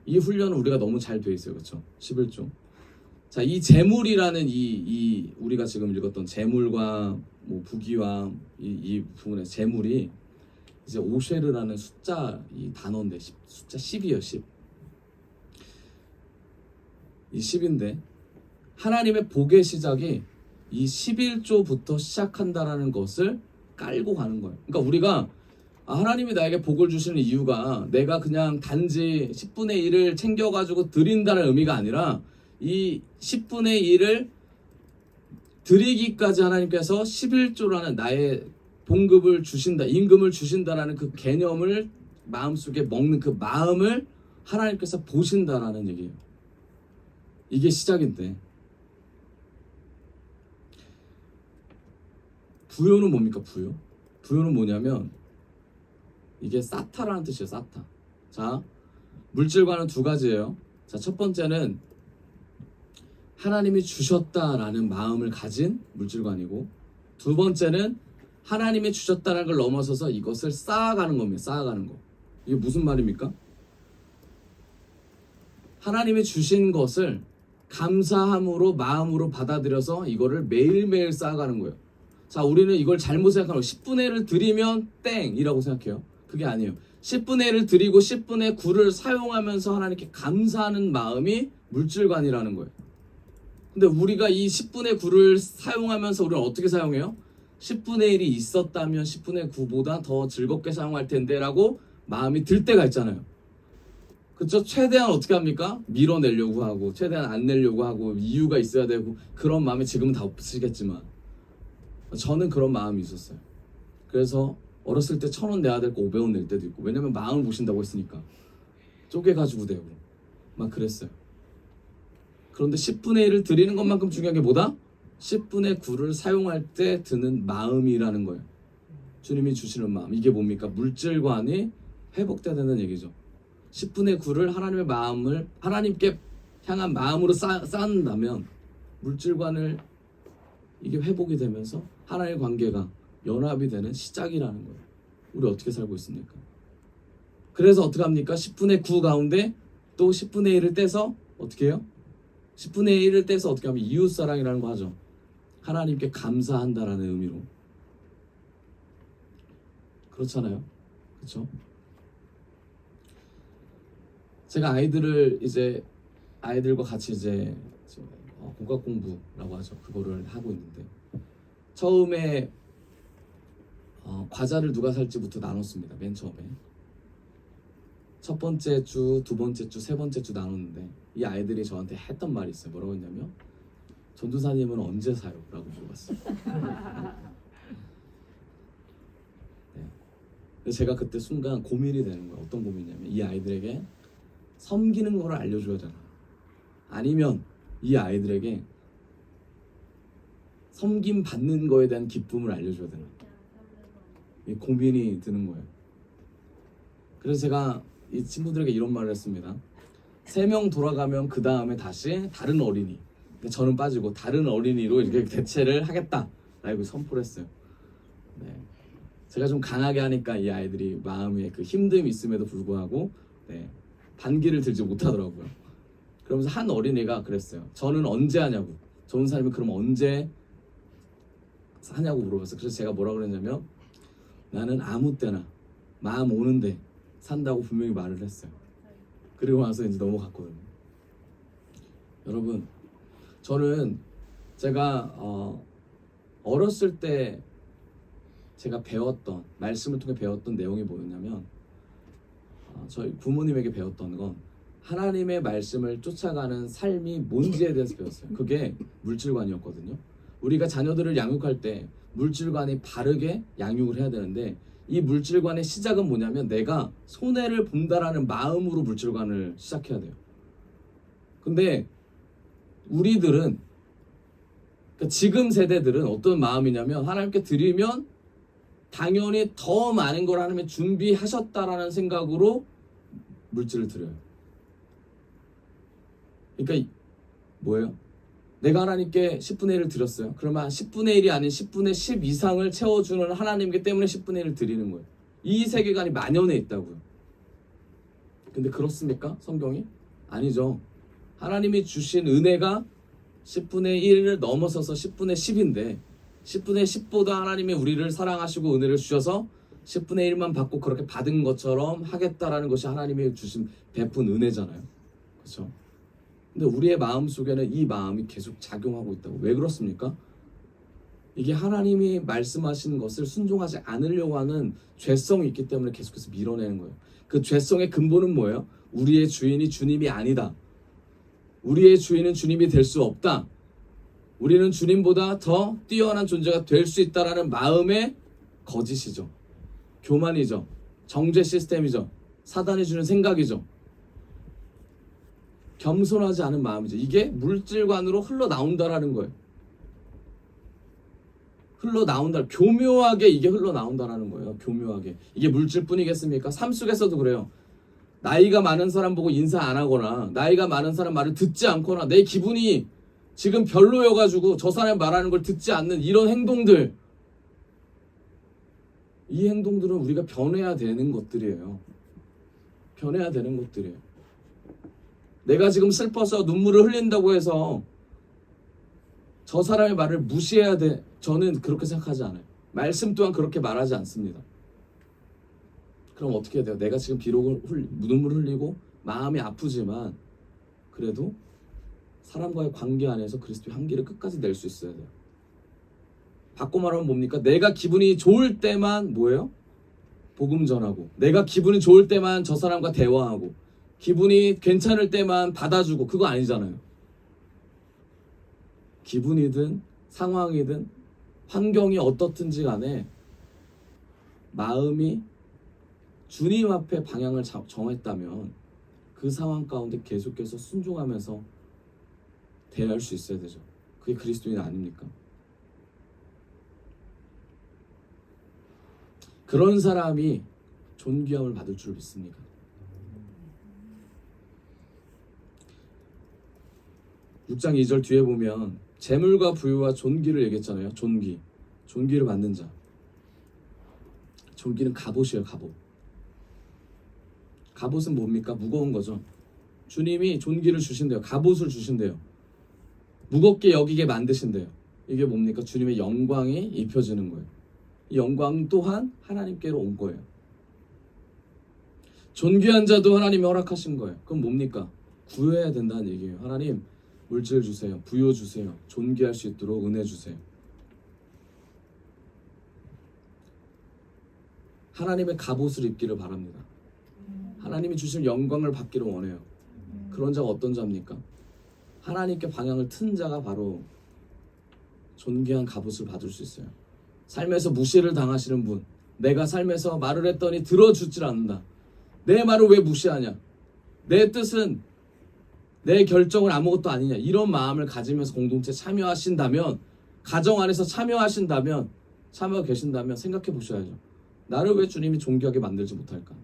이 훈련은 우리가 너무 잘 돼 있어요. 그렇죠? 11조. 자, 이 재물이라는 이 우리가 지금 읽었던 재물과 뭐 부귀와 이 부분의 재물이 이제 오쉐르라는 숫자 이 단어인데 숫자 10이에요. 10. 이 10인데 하나님의 복의 시작이 이 11조부터 시작한다라는 것을 깔고 가는 거예요. 그러니까 우리가 하나님이 나에게 복을 주시는 이유가 내가 그냥 단지 10분의 1을 챙겨가지고 드린다는 의미가 아니라 이 10분의 1을 드리기까지 하나님께서 11조라는 나의 봉급을 주신다, 임금을 주신다라는 그 개념을 마음속에 먹는 그 마음을 하나님께서 보신다라는 얘기예요. 이게 시작인데, 부요는 뭡니까? 부요는 뭐냐면 이게 사타라는 뜻이에요. 사타. 자, 물질과는 두 가지예요. 자, 첫 번째는 하나님이 주셨다라는 마음을 가진 물질관이고, 두 번째는 하나님이 주셨다는 걸 넘어서서 이것을 쌓아가는 겁니다. 쌓아가는 거. 이게 무슨 말입니까? 하나님이 주신 것을 감사함으로 마음으로 받아들여서 이거를 매일매일 쌓아가는 거예요. 자, 우리는 이걸 잘못 생각하는 거예요. 10분의 1을 드리면 땡이라고 생각해요. 그게 아니에요. 10분의 1을 드리고 10분의 9를 사용하면서 하나님께 감사하는 마음이 물질관이라는 거예요. 근데 우리가 이 10분의 9를 사용하면서 우리는 어떻게 사용해요? 10분의 1이 있었다면 10분의 9보다 더 즐겁게 사용할 텐데 라고 마음이 들 때가 있잖아요. 그쵸? 최대한 어떻게 합니까? 밀어내려고 하고 최대한 안 내려고 하고 이유가 있어야 되고, 그런 마음이 지금은 다 없으시겠지만 저는 그런 마음이 있었어요. 그래서 어렸을 때 1,000원 내야 될 거 500원 낼 때도 있고, 왜냐면 마음을 보신다고 했으니까 쪼개가지고 되고 막 그랬어요. 그런데 10분의 1을 드리는 것만큼 중요한 게 뭐다? 10분의 9를 사용할 때 드는 마음이라는 거예요. 주님이 주시는 마음. 이게 뭡니까? 물질관이 회복돼야 된다는 얘기죠. 10분의 9를 하나님의 마음을 하나님께 향한 마음으로 쌓는다면 물질관을 이게 회복이 되면서 하나님의 관계가 연합이 되는 시작이라는 거예요. 우리 어떻게 살고 있습니까? 그래서 어떻게 합니까? 10분의 9 가운데 또 10분의 1을 떼서 어떻게 해요? 10분의 1을 떼서 어떻게 하면 이웃사랑이라는 거 하죠. 하나님께 감사한다라는 의미로. 그렇잖아요. 그렇죠? 제가 아이들을 이제 아이들과 같이 이제 공학 공부라고 하죠. 그거를 하고 있는데 처음에 과자를 누가 살지부터 나눴습니다. 맨 처음에 첫 번째 주, 두 번째 주, 세 번째 주 나눴는데 이 아이들이 저한테 했던 말이 있어요. 뭐라고 했냐면 전도사님은 언제 사요? 라고 물어봤어요. 네. 그래서 제가 그때 순간 고민이 되는 거예요. 어떤 고민이냐면 이 아이들에게 섬기는 거를 알려줘야 되나, 아니면 이 아이들에게 섬김 받는 거에 대한 기쁨을 알려줘야 되나, 이 고민이 드는 거예요. 그래서 제가 이 친구들에게 이런 말을 했습니다. 3명 돌아가면 그 다음에 다시 다른 어린이, 저는 빠지고 다른 어린이로 이렇게 대체를 하겠다라고 선포를 했어요. 네. 제가 좀 강하게 하니까 이 아이들이 마음에 그 힘듦이 있음에도 불구하고 반기를 들지 못하더라고요. 그러면서 한 어린이가 그랬어요. 저는 언제 하냐고. 전도사님은 그럼 언제 하냐고 물어봤어요. 그래서 제가 뭐라고 그랬냐면 나는 아무 때나 마음 오는데 산다고 분명히 말을 했어요. 그리고 나서 이제 넘어갔거든요. 여러분, 저는 제가 어렸을 때 제가 배웠던, 말씀을 통해 배웠던 내용이 뭐였냐면 저희 부모님에게 배웠던 건 하나님의 말씀을 쫓아가는 삶이 뭔지에 대해서 배웠어요. 그게 물질관이었거든요. 우리가 자녀들을 양육할 때 물질관이 바르게 양육을 해야 되는데 이 물질관의 시작은 뭐냐면 내가 손해를 본다라는 마음으로 물질관을 시작해야 돼요. 근데 우리들은, 그러니까 지금 세대들은 어떤 마음이냐면 하나님께 드리면 당연히 더 많은 걸 하나님이 준비하셨다라는 생각으로 물질을 드려요. 그러니까 뭐예요? 내가 하나님께 10분의 1을 드렸어요. 그러면 10분의 1이 아닌 10분의 10 이상을 채워주는 하나님이기 때문에 10분의 1을 드리는 거예요. 이 세계관이 만연해 있다고요. 근데 그렇습니까? 성경이? 아니죠. 하나님이 주신 은혜가 10분의 1을 넘어서서 10분의 10인데 10분의 10보다 하나님이 우리를 사랑하시고 은혜를 주셔서 10분의 1만 받고 그렇게 받은 것처럼 하겠다라는 것이 하나님이 주신 베푼 은혜잖아요. 그렇죠? 근데 우리의 마음 속에는 이 마음이 계속 작용하고 있다고. 왜 그렇습니까? 이게 하나님이 말씀하신 것을 순종하지 않으려고 하는 죄성이 있기 때문에 계속해서 밀어내는 거예요. 그 죄성의 근본은 뭐예요? 우리의 주인이 주님이 아니다. 우리의 주인은 주님이 될 수 없다. 우리는 주님보다 더 뛰어난 존재가 될 수 있다라는 마음의 거짓이죠. 교만이죠. 정죄 시스템이죠. 사단이 주는 생각이죠. 겸손하지 않은 마음이죠. 이게 물질관으로 흘러나온다라는 거예요. 흘러나온다. 교묘하게 이게 흘러나온다라는 거예요. 교묘하게. 이게 물질뿐이겠습니까? 삶 속에서도 그래요. 나이가 많은 사람 보고 인사 안 하거나 나이가 많은 사람 말을 듣지 않거나 내 기분이 지금 별로여가지고 저 사람이 말하는 걸 듣지 않는 이런 행동들, 이 행동들은 우리가 변해야 되는 것들이에요. 변해야 되는 것들이에요. 내가 지금 슬퍼서 눈물을 흘린다고 해서 저 사람의 말을 무시해야 돼. 저는 그렇게 생각하지 않아요. 말씀 또한 그렇게 말하지 않습니다. 그럼 어떻게 해야 돼요? 내가 지금 비록 눈물을 흘리고 마음이 아프지만 그래도 사람과의 관계 안에서 그리스도의 향기를 끝까지 낼 수 있어야 돼요. 바꿔 말하면 뭡니까? 내가 기분이 좋을 때만 뭐예요? 복음 전하고, 내가 기분이 좋을 때만 저 사람과 대화하고, 기분이 괜찮을 때만 받아주고, 그거 아니잖아요. 기분이든 상황이든 환경이 어떻든지 간에 마음이 주님 앞에 방향을 정했다면 그 상황 가운데 계속해서 순종하면서 대할 수 있어야 되죠. 그게 그리스도인 아닙니까? 그런 사람이 존귀함을 받을 줄 믿습니까? (6장 2절) 뒤에 보면 재물과 부유와 존귀를 얘기했잖아요. 존귀를 받는 자. 존귀는 갑옷이에요. 갑옷은 뭡니까? 무거운 거죠. 주님이 존귀를 주신대요. 갑옷을 주신대요. 무겁게 여기게 만드신대요. 이게 뭡니까? 주님의 영광이 입혀지는 거예요. 이 영광 또한 하나님께로 온 거예요. 존귀한 자도 하나님이 허락하신 거예요. 그럼 뭡니까? 구해야 된다는 얘기예요. 하나님 물질 주세요. 부여 주세요. 존귀할 수 있도록 은혜 주세요. 하나님의 갑옷을 입기를 바랍니다. 하나님이 주신 영광을 받기를 원해요. 그런 자가 어떤 자입니까? 하나님께 방향을 튼 자가 바로 존귀한 갑옷을 받을 수 있어요. 삶에서 무시를 당하시는 분, 내가 삶에서 말을 했더니 들어주질 않는다. 내 말을 왜 무시하냐? 내 뜻은, 내 결정은 아무것도 아니냐? 이런 마음을 가지면서 공동체 참여하신다면, 가정 안에서 참여하신다면, 참여 계신다면 생각해 보셔야죠. 나를 왜 주님이 존귀하게 만들지 못할까?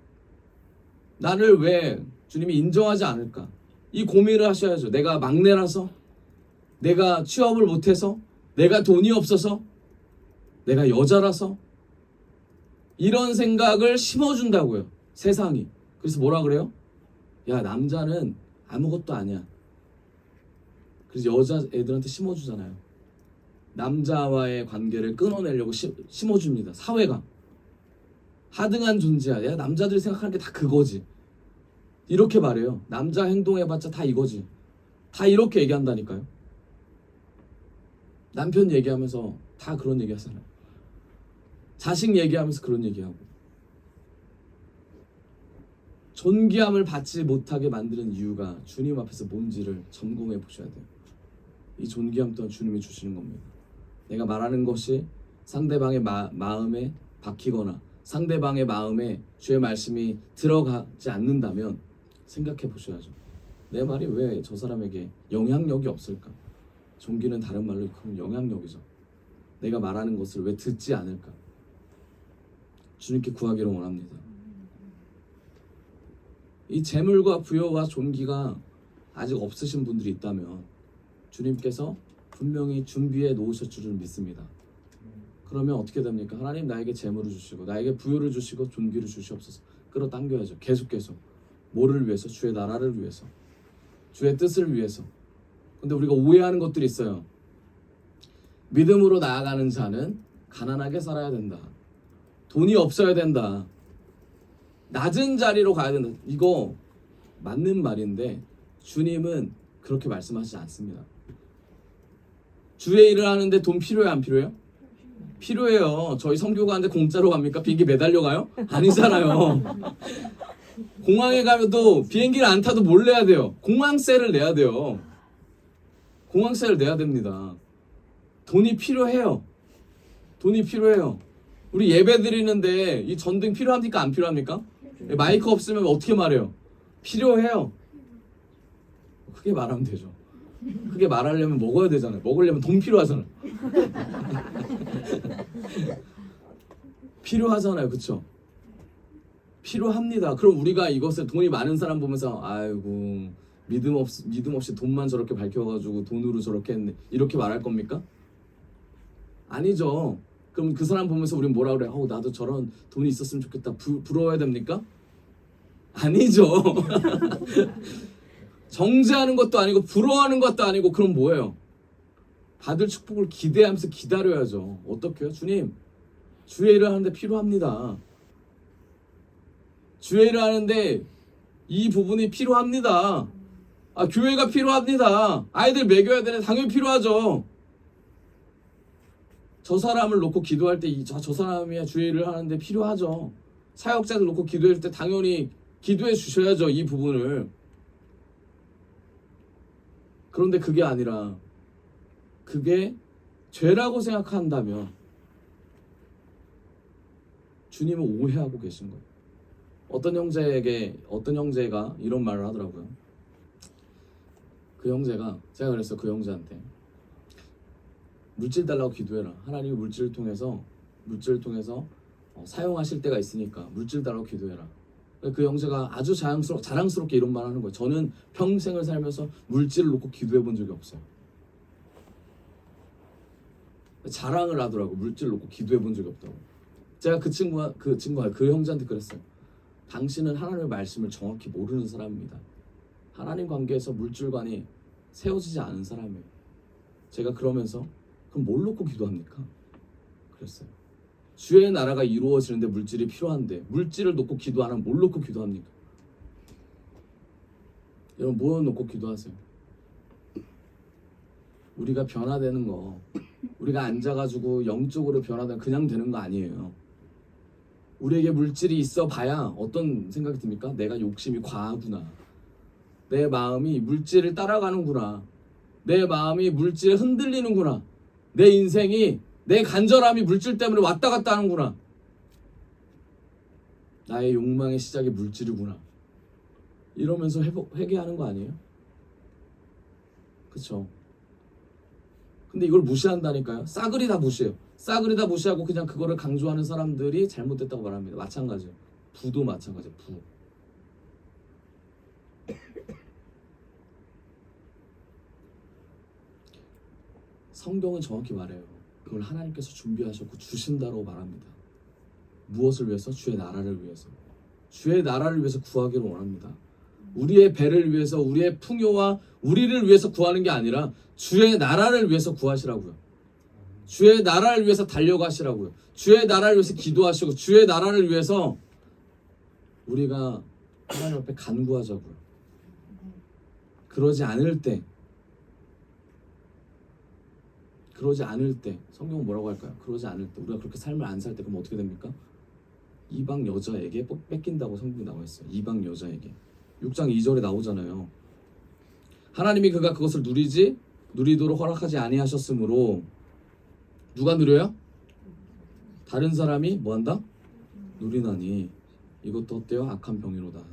나를 왜 주님이 인정하지 않을까? 이 고민을 하셔야죠. 내가 막내라서? 내가 취업을 못해서? 내가 돈이 없어서? 내가 여자라서? 이런 생각을 심어준다고요. 세상이. 그래서 뭐라 그래요? 야, 남자는 아무것도 아니야. 그래서 여자애들한테 심어주잖아요. 남자와의 관계를 끊어내려고 심어줍니다. 사회가. 하등한 존재야. 야, 남자들이 생각하는 게 다 그거지. 이렇게 말해요. 남자 행동해봤자 다 이거지. 다 이렇게 얘기한다니까요. 남편 얘기하면서 다 그런 얘기 하잖아요. 자식 얘기하면서 그런 얘기하고. 존귀함을 받지 못하게 만드는 이유가 주님 앞에서 뭔지를 점검해 보셔야 돼요. 이 존귀함 또한 주님이 주시는 겁니다. 내가 말하는 것이 상대방의 마음에 박히거나 상대방의 마음에 주의 말씀이 들어가지 않는다면 생각해 보셔야죠. 내 말이 왜 저 사람에게 영향력이 없을까? 존귀는 다른 말로 큰 영향력이죠. 내가 말하는 것을 왜 듣지 않을까? 주님께 구하기를 원합니다. 이 재물과 부여와 존귀가 아직 없으신 분들이 있다면 주님께서 분명히 준비해 놓으실 줄을 믿습니다. 그러면 어떻게 됩니까? 하나님 나에게 재물을 주시고 나에게 부여를 주시고 존귀를 주시옵소서. 끌어당겨야죠. 계속 뭐를 위해서? 주의 나라를 위해서, 주의 뜻을 위해서. 근데 우리가 오해하는 것들이 있어요. 믿음으로 나아가는 자는 가난하게 살아야 된다. 돈이 없어야 된다. 낮은 자리로 가야 된다. 이거 맞는 말인데 주님은 그렇게 말씀하시지 않습니다. 주의 일을 하는데 돈 필요해요? 안 필요해요? 필요해요. 저희 선교 가는데 공짜로 갑니까? 비행기 매달려 가요? 아니잖아요. 공항에 가면도 비행기를 안 타도 뭘 내야 돼요? 공항세를 내야 돼요. 공항세를 내야 됩니다. 돈이 필요해요. 돈이 필요해요. 우리 예배 드리는데 이 전등 필요합니까? 안 필요합니까? 마이크 없으면 어떻게 말해요? 필요해요. 크게 말하면 되죠. 크게 말하려면 먹어야 되잖아요. 먹으려면 돈 필요하잖아요. 필요하잖아요. 그쵸? 필요합니다. 그럼 우리가 이것을 돈이 많은 사람 보면서 아이고 믿음 없이 돈만 저렇게 밝혀가지고 돈으로 저렇게 했네 이렇게 말할 겁니까? 아니죠. 그럼 그 사람 보면서 우리는 뭐라 그래? 나도 저런 돈이 있었으면 좋겠다. 부러워야 됩니까? 아니죠. 정죄하는 것도 아니고 부러워하는 것도 아니고 그럼 뭐예요? 받을 축복을 기대하면서 기다려야죠. 어떻게 해요? 주님, 주의 일을 하는데 필요합니다. 주의 일을 하는데 이 부분이 필요합니다. 교회가 필요합니다. 아이들 먹여야 되는데 당연히 필요하죠. 저 사람을 놓고 기도할 때 저 사람이 주의 일을 하는데 필요하죠. 사역자들 놓고 기도할 때 당연히 기도해 주셔야죠. 이 부분을. 그런데 그게 아니라 그게 죄라고 생각한다면 주님은 오해하고 계신 거예요. 어떤 형제가 이런 말을 하더라고요. 그 형제가, 제가 그랬어요. 그 형제한테 물질 달라고 기도해라. 하나님이 물질을 통해서 사용하실 때가 있으니까 물질 달라고 기도해라. 그 형제가 아주 자랑스럽게 이런 말 하는 거예요. 저는 평생을 살면서 물질을 놓고 기도해 본 적이 없어요. 자랑을 하더라고. 물질을 놓고 기도해 본 적이 없다고. 제가 그 형제한테 그랬어요. 당신은 하나님의 말씀을 정확히 모르는 사람입니다. 하나님 관계에서 물질관이 세워지지 않은 사람이에요. 제가 그러면서 그럼 뭘 놓고 기도합니까? 그랬어요. 주의 나라가 이루어지는데 물질이 필요한데 물질을 놓고 기도 안 하면 뭘 놓고 기도합니까? 여러분 모여놓고 기도하세요. 우리가 변화되는 거, 우리가 앉아가지고 영적으로 변화되는 그냥 되는 거 아니에요. 우리에게 물질이 있어 봐야 어떤 생각이 듭니까? 내가 욕심이 과하구나. 내 마음이 물질을 따라가는구나. 내 마음이 물질에 흔들리는구나. 내 인생이, 내 간절함이 물질 때문에 왔다 갔다 하는구나. 나의 욕망의 시작이 물질이구나. 이러면서 회개하는 거 아니에요? 그쵸? 근데 이걸 무시한다니까요. 싸그리 다 무시해요. 싸그리 다 무시하고 그냥 그거를 강조하는 사람들이 잘못됐다고 말합니다. 마찬가지예요. 부도 마찬가지예요. 부. 성경은 정확히 말해요. 그걸 하나님께서 준비하셨고 주신다고 말합니다. 무엇을 위해서? 주의 나라를 위해서. 주의 나라를 위해서 구하기를 원합니다. 우리의 배를 위해서, 우리의 풍요와 우리를 위해서 구하는 게 아니라 주의 나라를 위해서 구하시라고요. 주의 나라를 위해서 달려가시라고요. 주의 나라를 위해서 기도하시고 주의 나라를 위해서 우리가 하나님 앞에 간구하자고요. 그러지 않을 때 성경은 뭐라고 할까요? 그러지 않을 때, 우리가 그렇게 삶을 안 살 때 그럼 어떻게 됩니까? 이방 여자에게 뺏긴다고 성경에 나와 있어요. 이방 여자에게 6장 2절에 나오잖아요. 하나님이 그가 그것을 누리도록 허락하지 아니하셨으므로 누가 누려요? 다른 사람이 뭐한다? 누리나니 이것도 어때요? 악한 병이로다.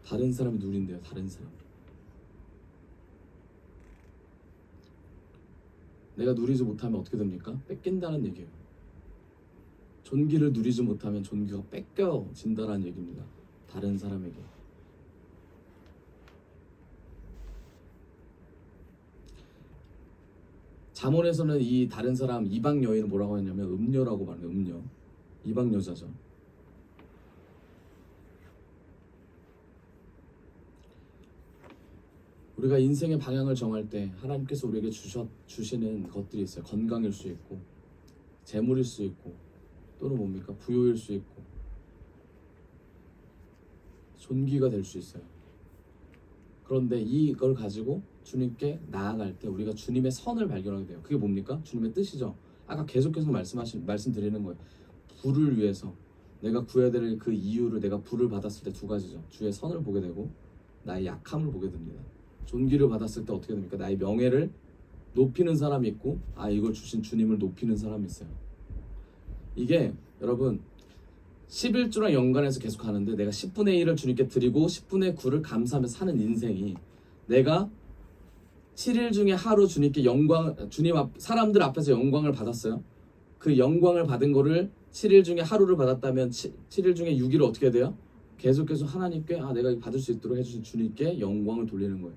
다른 사람이 누린대요. 다른 사람. 내가 누리지 못하면 어떻게 됩니까? 뺏긴다는 얘기예요. 존귀를 누리지 못하면 존귀가 뺏겨진다는 얘기입니다. 다른 사람에게. 잠언에서는 이 다른 사람 이방 여인을 뭐라고 했냐면 음녀라고 말해요. 음녀. 이방 여자죠. 우리가 인생의 방향을 정할 때 하나님께서 우리에게 주시는 것들이 있어요. 건강일 수 있고 재물일 수 있고 또는 뭡니까? 부요일 수 있고 존귀가 될 수 있어요. 그런데 이걸 가지고 주님께 나아갈 때 우리가 주님의 선을 발견하게 돼요. 그게 뭡니까? 주님의 뜻이죠. 아까 계속해서 말씀드리는 거예요. 부를 위해서 내가 구해야 될 그 이유를 내가 부를 받았을 때 두 가지죠. 주의 선을 보게 되고 나의 약함을 보게 됩니다. 존귀를 받았을 때 어떻게 됩니까? 나의 명예를 높이는 사람이 있고 이걸 주신 주님을 높이는 사람이 있어요. 이게 여러분 11조랑 연관해서 계속 하는데 내가 10분의 1을 주님께 드리고 10분의 9를 감사하며 사는 인생이 내가 7일 중에 하루 주님께 사람들 앞에서 영광을 받았어요. 그 영광을 받은 거를 7일 중에 하루를 받았다면 7일 중에 6일을 어떻게 돼요? 계속해서 하나님께 내가 받을 수 있도록 해주신 주님께 영광을 돌리는 거예요.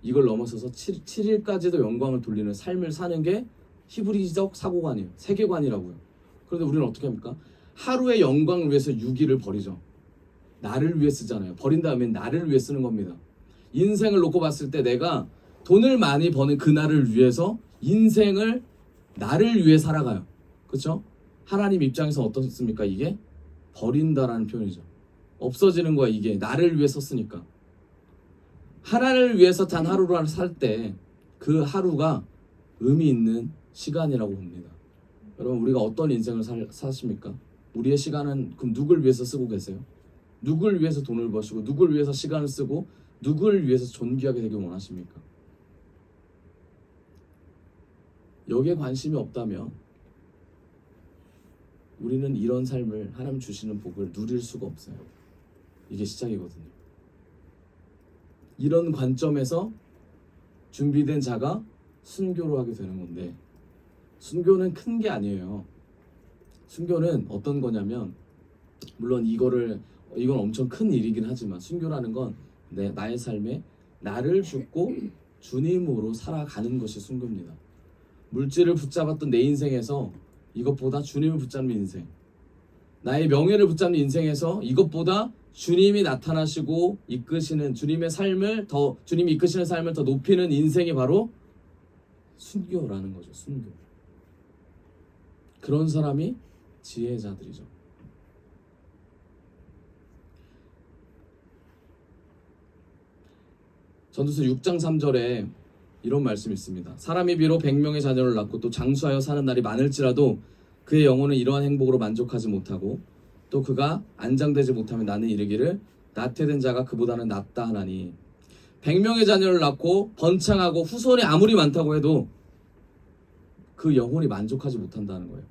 이걸 넘어서서 7일까지도 영광을 돌리는 삶을 사는 게 히브리적 사고관이에요. 세계관이라고요. 그런데 우리는 어떻게 합니까? 하루의 영광을 위해서 6일을 버리죠. 나를 위해 쓰잖아요. 버린 다음에 나를 위해 쓰는 겁니다. 인생을 놓고 봤을 때 내가 돈을 많이 버는 그날을 위해서 인생을 나를 위해 살아가요. 그렇죠? 하나님 입장에서 어떻습니까? 이게 버린다라는 표현이죠. 없어지는 거야. 이게 나를 위해 썼으니까. 하나를 위해서 단 하루를 살 때 그 하루가 의미 있는 시간이라고 봅니다. 여러분 우리가 어떤 인생을 사십니까? 우리의 시간은 그럼 누굴 위해서 쓰고 계세요? 누굴 위해서 돈을 버시고 누굴 위해서 시간을 쓰고 누굴 위해서 존귀하게 되길 원하십니까? 여기에 관심이 없다면 우리는 이런 삶을 하나님 주시는 복을 누릴 수가 없어요. 이게 시작이거든요. 이런 관점에서 준비된 자가 순교를 하게 되는 건데 순교는 큰 게 아니에요. 순교는 어떤 거냐면 물론 이건 엄청 큰 일이긴 하지만 순교라는 건 나의 삶에 나를 죽고 주님으로 살아가는 것이 순교입니다. 물질을 붙잡았던 내 인생에서 이것보다 주님을 붙잡는 인생, 나의 명예를 붙잡는 인생에서 이것보다 주님이 나타나시고 이끄시는 주님이 이끄시는 삶을 더 높이는 인생이 바로 순교라는 거죠. 순교. 그런 사람이 지혜자들이죠. 전도서 6장 3절에 이런 말씀이 있습니다. 사람이 비록 100명의 자녀를 낳고 또 장수하여 사는 날이 많을지라도 그의 영혼은 이러한 행복으로 만족하지 못하고 또 그가 안장되지 못하면 나는 이르기를 나태된 자가 그보다는 낫다 하나니 100명의 자녀를 낳고 번창하고 후손이 아무리 많다고 해도 그 영혼이 만족하지 못한다는 거예요.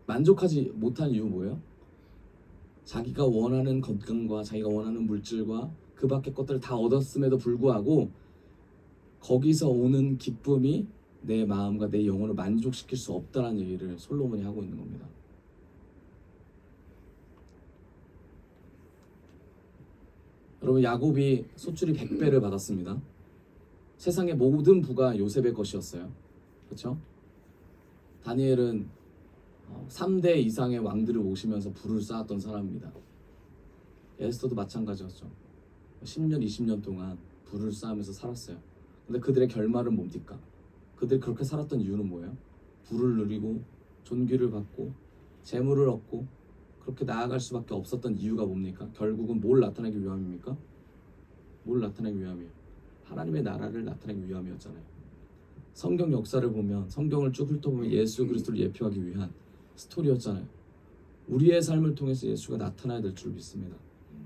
만족하지 못한 이유 뭐예요? 자기가 원하는 건강과 자기가 원하는 물질과 그 밖의 것들을 다 얻었음에도 불구하고 거기서 오는 기쁨이 내 마음과 내 영혼을 만족시킬 수 없다는 얘기를 솔로몬이 하고 있는 겁니다. 여러분, 야곱이 소출이 100배를 받았습니다. 세상의 모든 부가 요셉의 것이었어요. 그렇죠? 다니엘은 3대 이상의 왕들을 모시면서 부를 쌓았던 사람입니다. 에스더도 마찬가지였죠. 10년, 20년 동안 부를 쌓으면서 살았어요. 근데 그들의 결말은 뭡니까? 그들이 그렇게 살았던 이유는 뭐예요? 부를 누리고 존귀를 받고 재물을 얻고 그렇게 나아갈 수밖에 없었던 이유가 뭡니까? 결국은 뭘 나타내기 위함입니까? 뭘 나타내기 위함이에요? 하나님의 나라를 나타내기 위함이었잖아요. 성경 역사를 보면, 성경을 쭉 훑어보면 예수 그리스도를 예표하기 위한 스토리였잖아요. 우리의 삶을 통해서 예수가 나타나야 될 줄 믿습니다.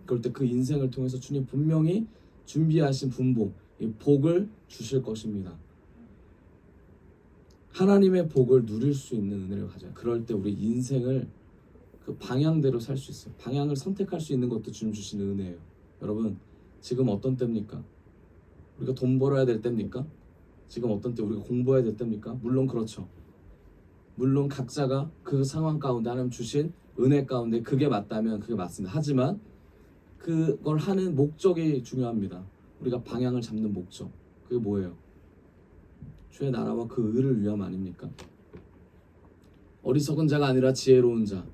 그럴 때 그 인생을 통해서 주님 분명히 준비하신 분복, 이 복을 주실 것입니다. 하나님의 복을 누릴 수 있는 은혜를 가져요. 그럴 때 우리 인생을 그 방향대로 살 수 있어요. 방향을 선택할 수 있는 것도 주님 주신 은혜예요. 여러분, 지금 어떤 때입니까? 우리가 돈 벌어야 될 때입니까? 지금 어떤 때 우리가 공부해야 될 때입니까? 물론 그렇죠. 물론 각자가 그 상황 가운데 하나님 주신 은혜 가운데 그게 맞다면 그게 맞습니다. 하지만 그걸 하는 목적이 중요합니다. 우리가 방향을 잡는 목적, 그게 뭐예요? 주의 나라와 그 의를 위함 아닙니까? 어리석은 자가 아니라 지혜로운 자,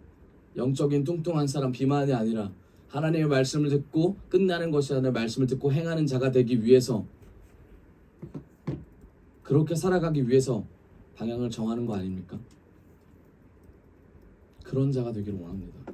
영적인 뚱뚱한 사람, 비만이 아니라 하나님의 말씀을 듣고 끝나는 것이 아니라 말씀을 듣고 행하는 자가 되기 위해서, 그렇게 살아가기 위해서 방향을 정하는 거 아닙니까? 그런 자가 되기를 원합니다.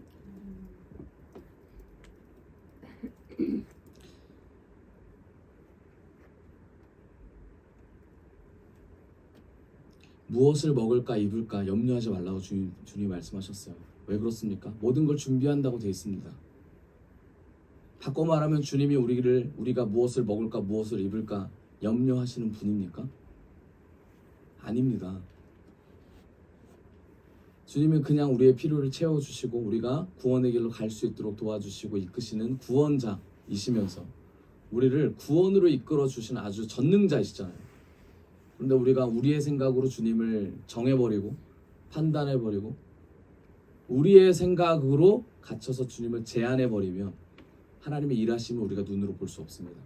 무엇을 먹을까 입을까 염려하지 말라고 주님이 말씀하셨어요. 왜 그렇습니까? 모든 걸 준비한다고 되어 있습니다. 바꿔 말하면 주님이 우리가 무엇을 먹을까 무엇을 입을까 염려하시는 분입니까? 아닙니다. 주님은 그냥 우리의 필요를 채워주시고 우리가 구원의 길로 갈 수 있도록 도와주시고 이끄시는 구원자이시면서 우리를 구원으로 이끌어 주시는 아주 전능자이시잖아요. 그런데 우리가 우리의 생각으로 주님을 정해버리고 판단해버리고 우리의 생각으로 갇혀서 주님을 제한해버리면 하나님의 일하심을 우리가 눈으로 볼 수 없습니다.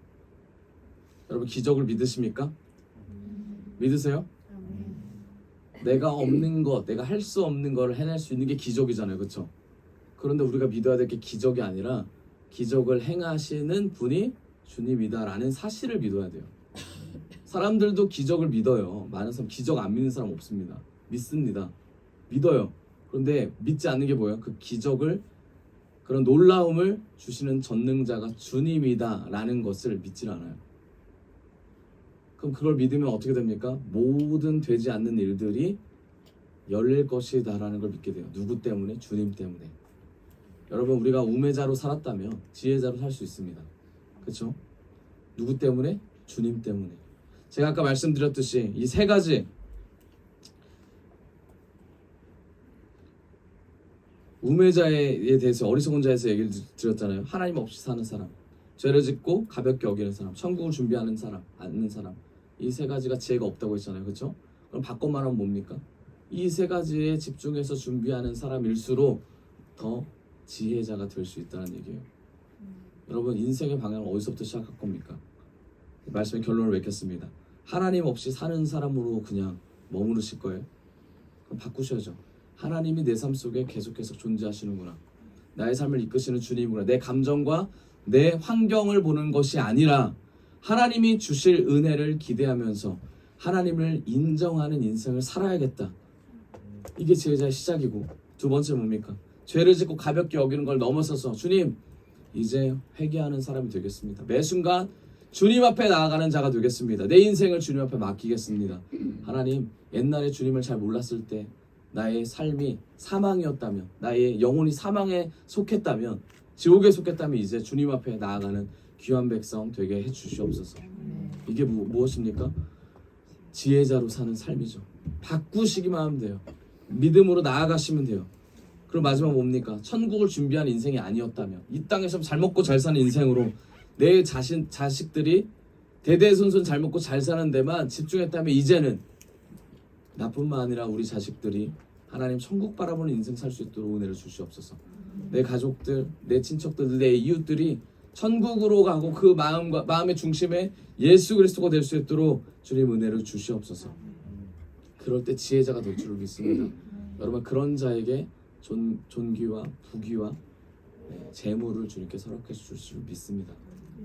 여러분, 기적을 믿으십니까? 믿으세요? 내가 없는 것, 내가 할 수 없는 걸 해낼 수 있는 게 기적이잖아요. 그렇죠? 그런데 우리가 믿어야 될 게 기적이 아니라 기적을 행하시는 분이 주님이다라는 사실을 믿어야 돼요. 사람들도 기적을 믿어요. 많은 사람 기적 안 믿는 사람 없습니다. 믿습니다. 믿어요. 그런데 믿지 않는 게 뭐예요? 그 기적을, 그런 놀라움을 주시는 전능자가 주님이다라는 것을 믿질 않아요. 그럼 그걸 믿으면 어떻게 됩니까? 모든 되지 않는 일들이 열릴 것이다라는 걸 믿게 돼요. 누구 때문에? 주님 때문에. 여러분, 우리가 우매자로 살았다면 지혜자로 살 수 있습니다. 그렇죠? 누구 때문에? 주님 때문에. 제가 아까 말씀드렸듯이 이 세 가지 우매자에 대해서, 어리석은 자에서 얘기를 드렸잖아요. 하나님 없이 사는 사람, 죄를 짓고 가볍게 여기는 사람, 천국을 준비하는 사람, 않는 사람. 이 세 가지가 지혜가 없다고 했잖아요. 그렇죠? 그럼 바꿔 말하면 뭡니까? 이 세 가지에 집중해서 준비하는 사람일수록 더 지혜자가 될 수 있다는 얘기예요. 여러분, 인생의 방향을 어디서부터 시작할 겁니까? 말씀의 결론을 맺겠습니다. 하나님 없이 사는 사람으로 그냥 머무르실 거예요? 그럼 바꾸셔야죠. 하나님이 내 삶 속에 계속해서 존재하시는구나. 나의 삶을 이끄시는 주님이구나. 내 감정과 내 환경을 보는 것이 아니라 하나님이 주실 은혜를 기대하면서 하나님을 인정하는 인생을 살아야겠다. 이게 지혜자의 시작이고, 두 번째 뭡니까? 죄를 짓고 가볍게 여기는 걸 넘어서서 주님, 이제 회개하는 사람이 되겠습니다. 매 순간 주님 앞에 나아가는 자가 되겠습니다. 내 인생을 주님 앞에 맡기겠습니다. 하나님, 옛날에 주님을 잘 몰랐을 때 나의 삶이 사망이었다면, 나의 영혼이 사망에 속했다면, 지옥에 속했다면 이제 주님 앞에 나아가는 귀한 백성 되게 해주시옵소서. 이게 무엇입니까? 지혜자로 사는 삶이죠. 바꾸시기만 하면 돼요. 믿음으로 나아가시면 돼요. 그럼 마지막 뭡니까? 천국을 준비한 인생이 아니었다면, 이 땅에서 잘 먹고 잘 사는 인생으로 내 자식들이 대대손손 잘 먹고 잘 사는 데만 집중했다면, 이제는 나뿐만 아니라 우리 자식들이 하나님 천국 바라보는 인생 살 수 있도록 은혜를 주시옵소서. 내 가족들, 내 친척들, 내 이웃들이 천국으로 가고 그 마음의 중심에 예수 그리스도가 될 수 있도록 주님 은혜를 주시옵소서. 그럴 때 지혜자가 될 줄을 믿습니다. 여러분, 그런 자에게 존귀와 부귀와 재물을 주님께 허락해 주실 줄 믿습니다.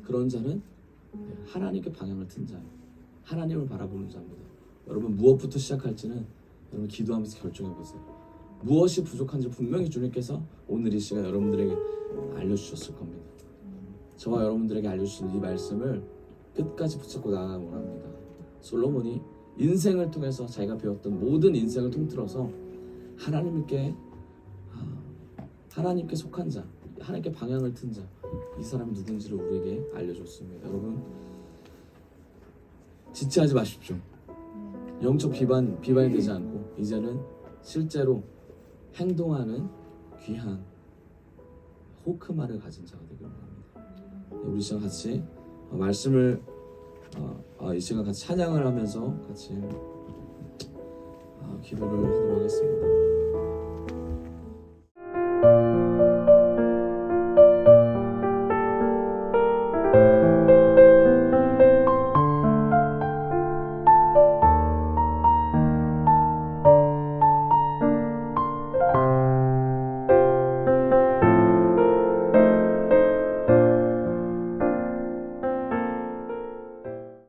그런 자는 하나님께 방향을 튼 자예요. 하나님을 바라보는 자입니다. 여러분, 무엇부터 시작할지는 여러분 기도하면서 결정해 보세요. 무엇이 부족한지 분명히 주님께서 오늘 이 시간 여러분들에게 알려주셨을 겁니다. 저와 여러분들에게 알려주신 이 말씀을 끝까지 붙잡고 나아가기 원합니다. 솔로몬이 인생을 통해서 자기가 배웠던 모든 인생을 통틀어서 하나님께 속한 자, 하나님께 방향을 튼 자, 이 사람이 누군지를 우리에게 알려줬습니다. 여러분, 지체하지 마십시오. 영적 비반이 되지 않고 이제는 실제로 행동하는 귀한 호크마를 가진 자가 되길 원합니다. 우리 시간 같이 말씀을 이 시간 같이 찬양을 하면서 같이 기도를 하도록 하겠습니다.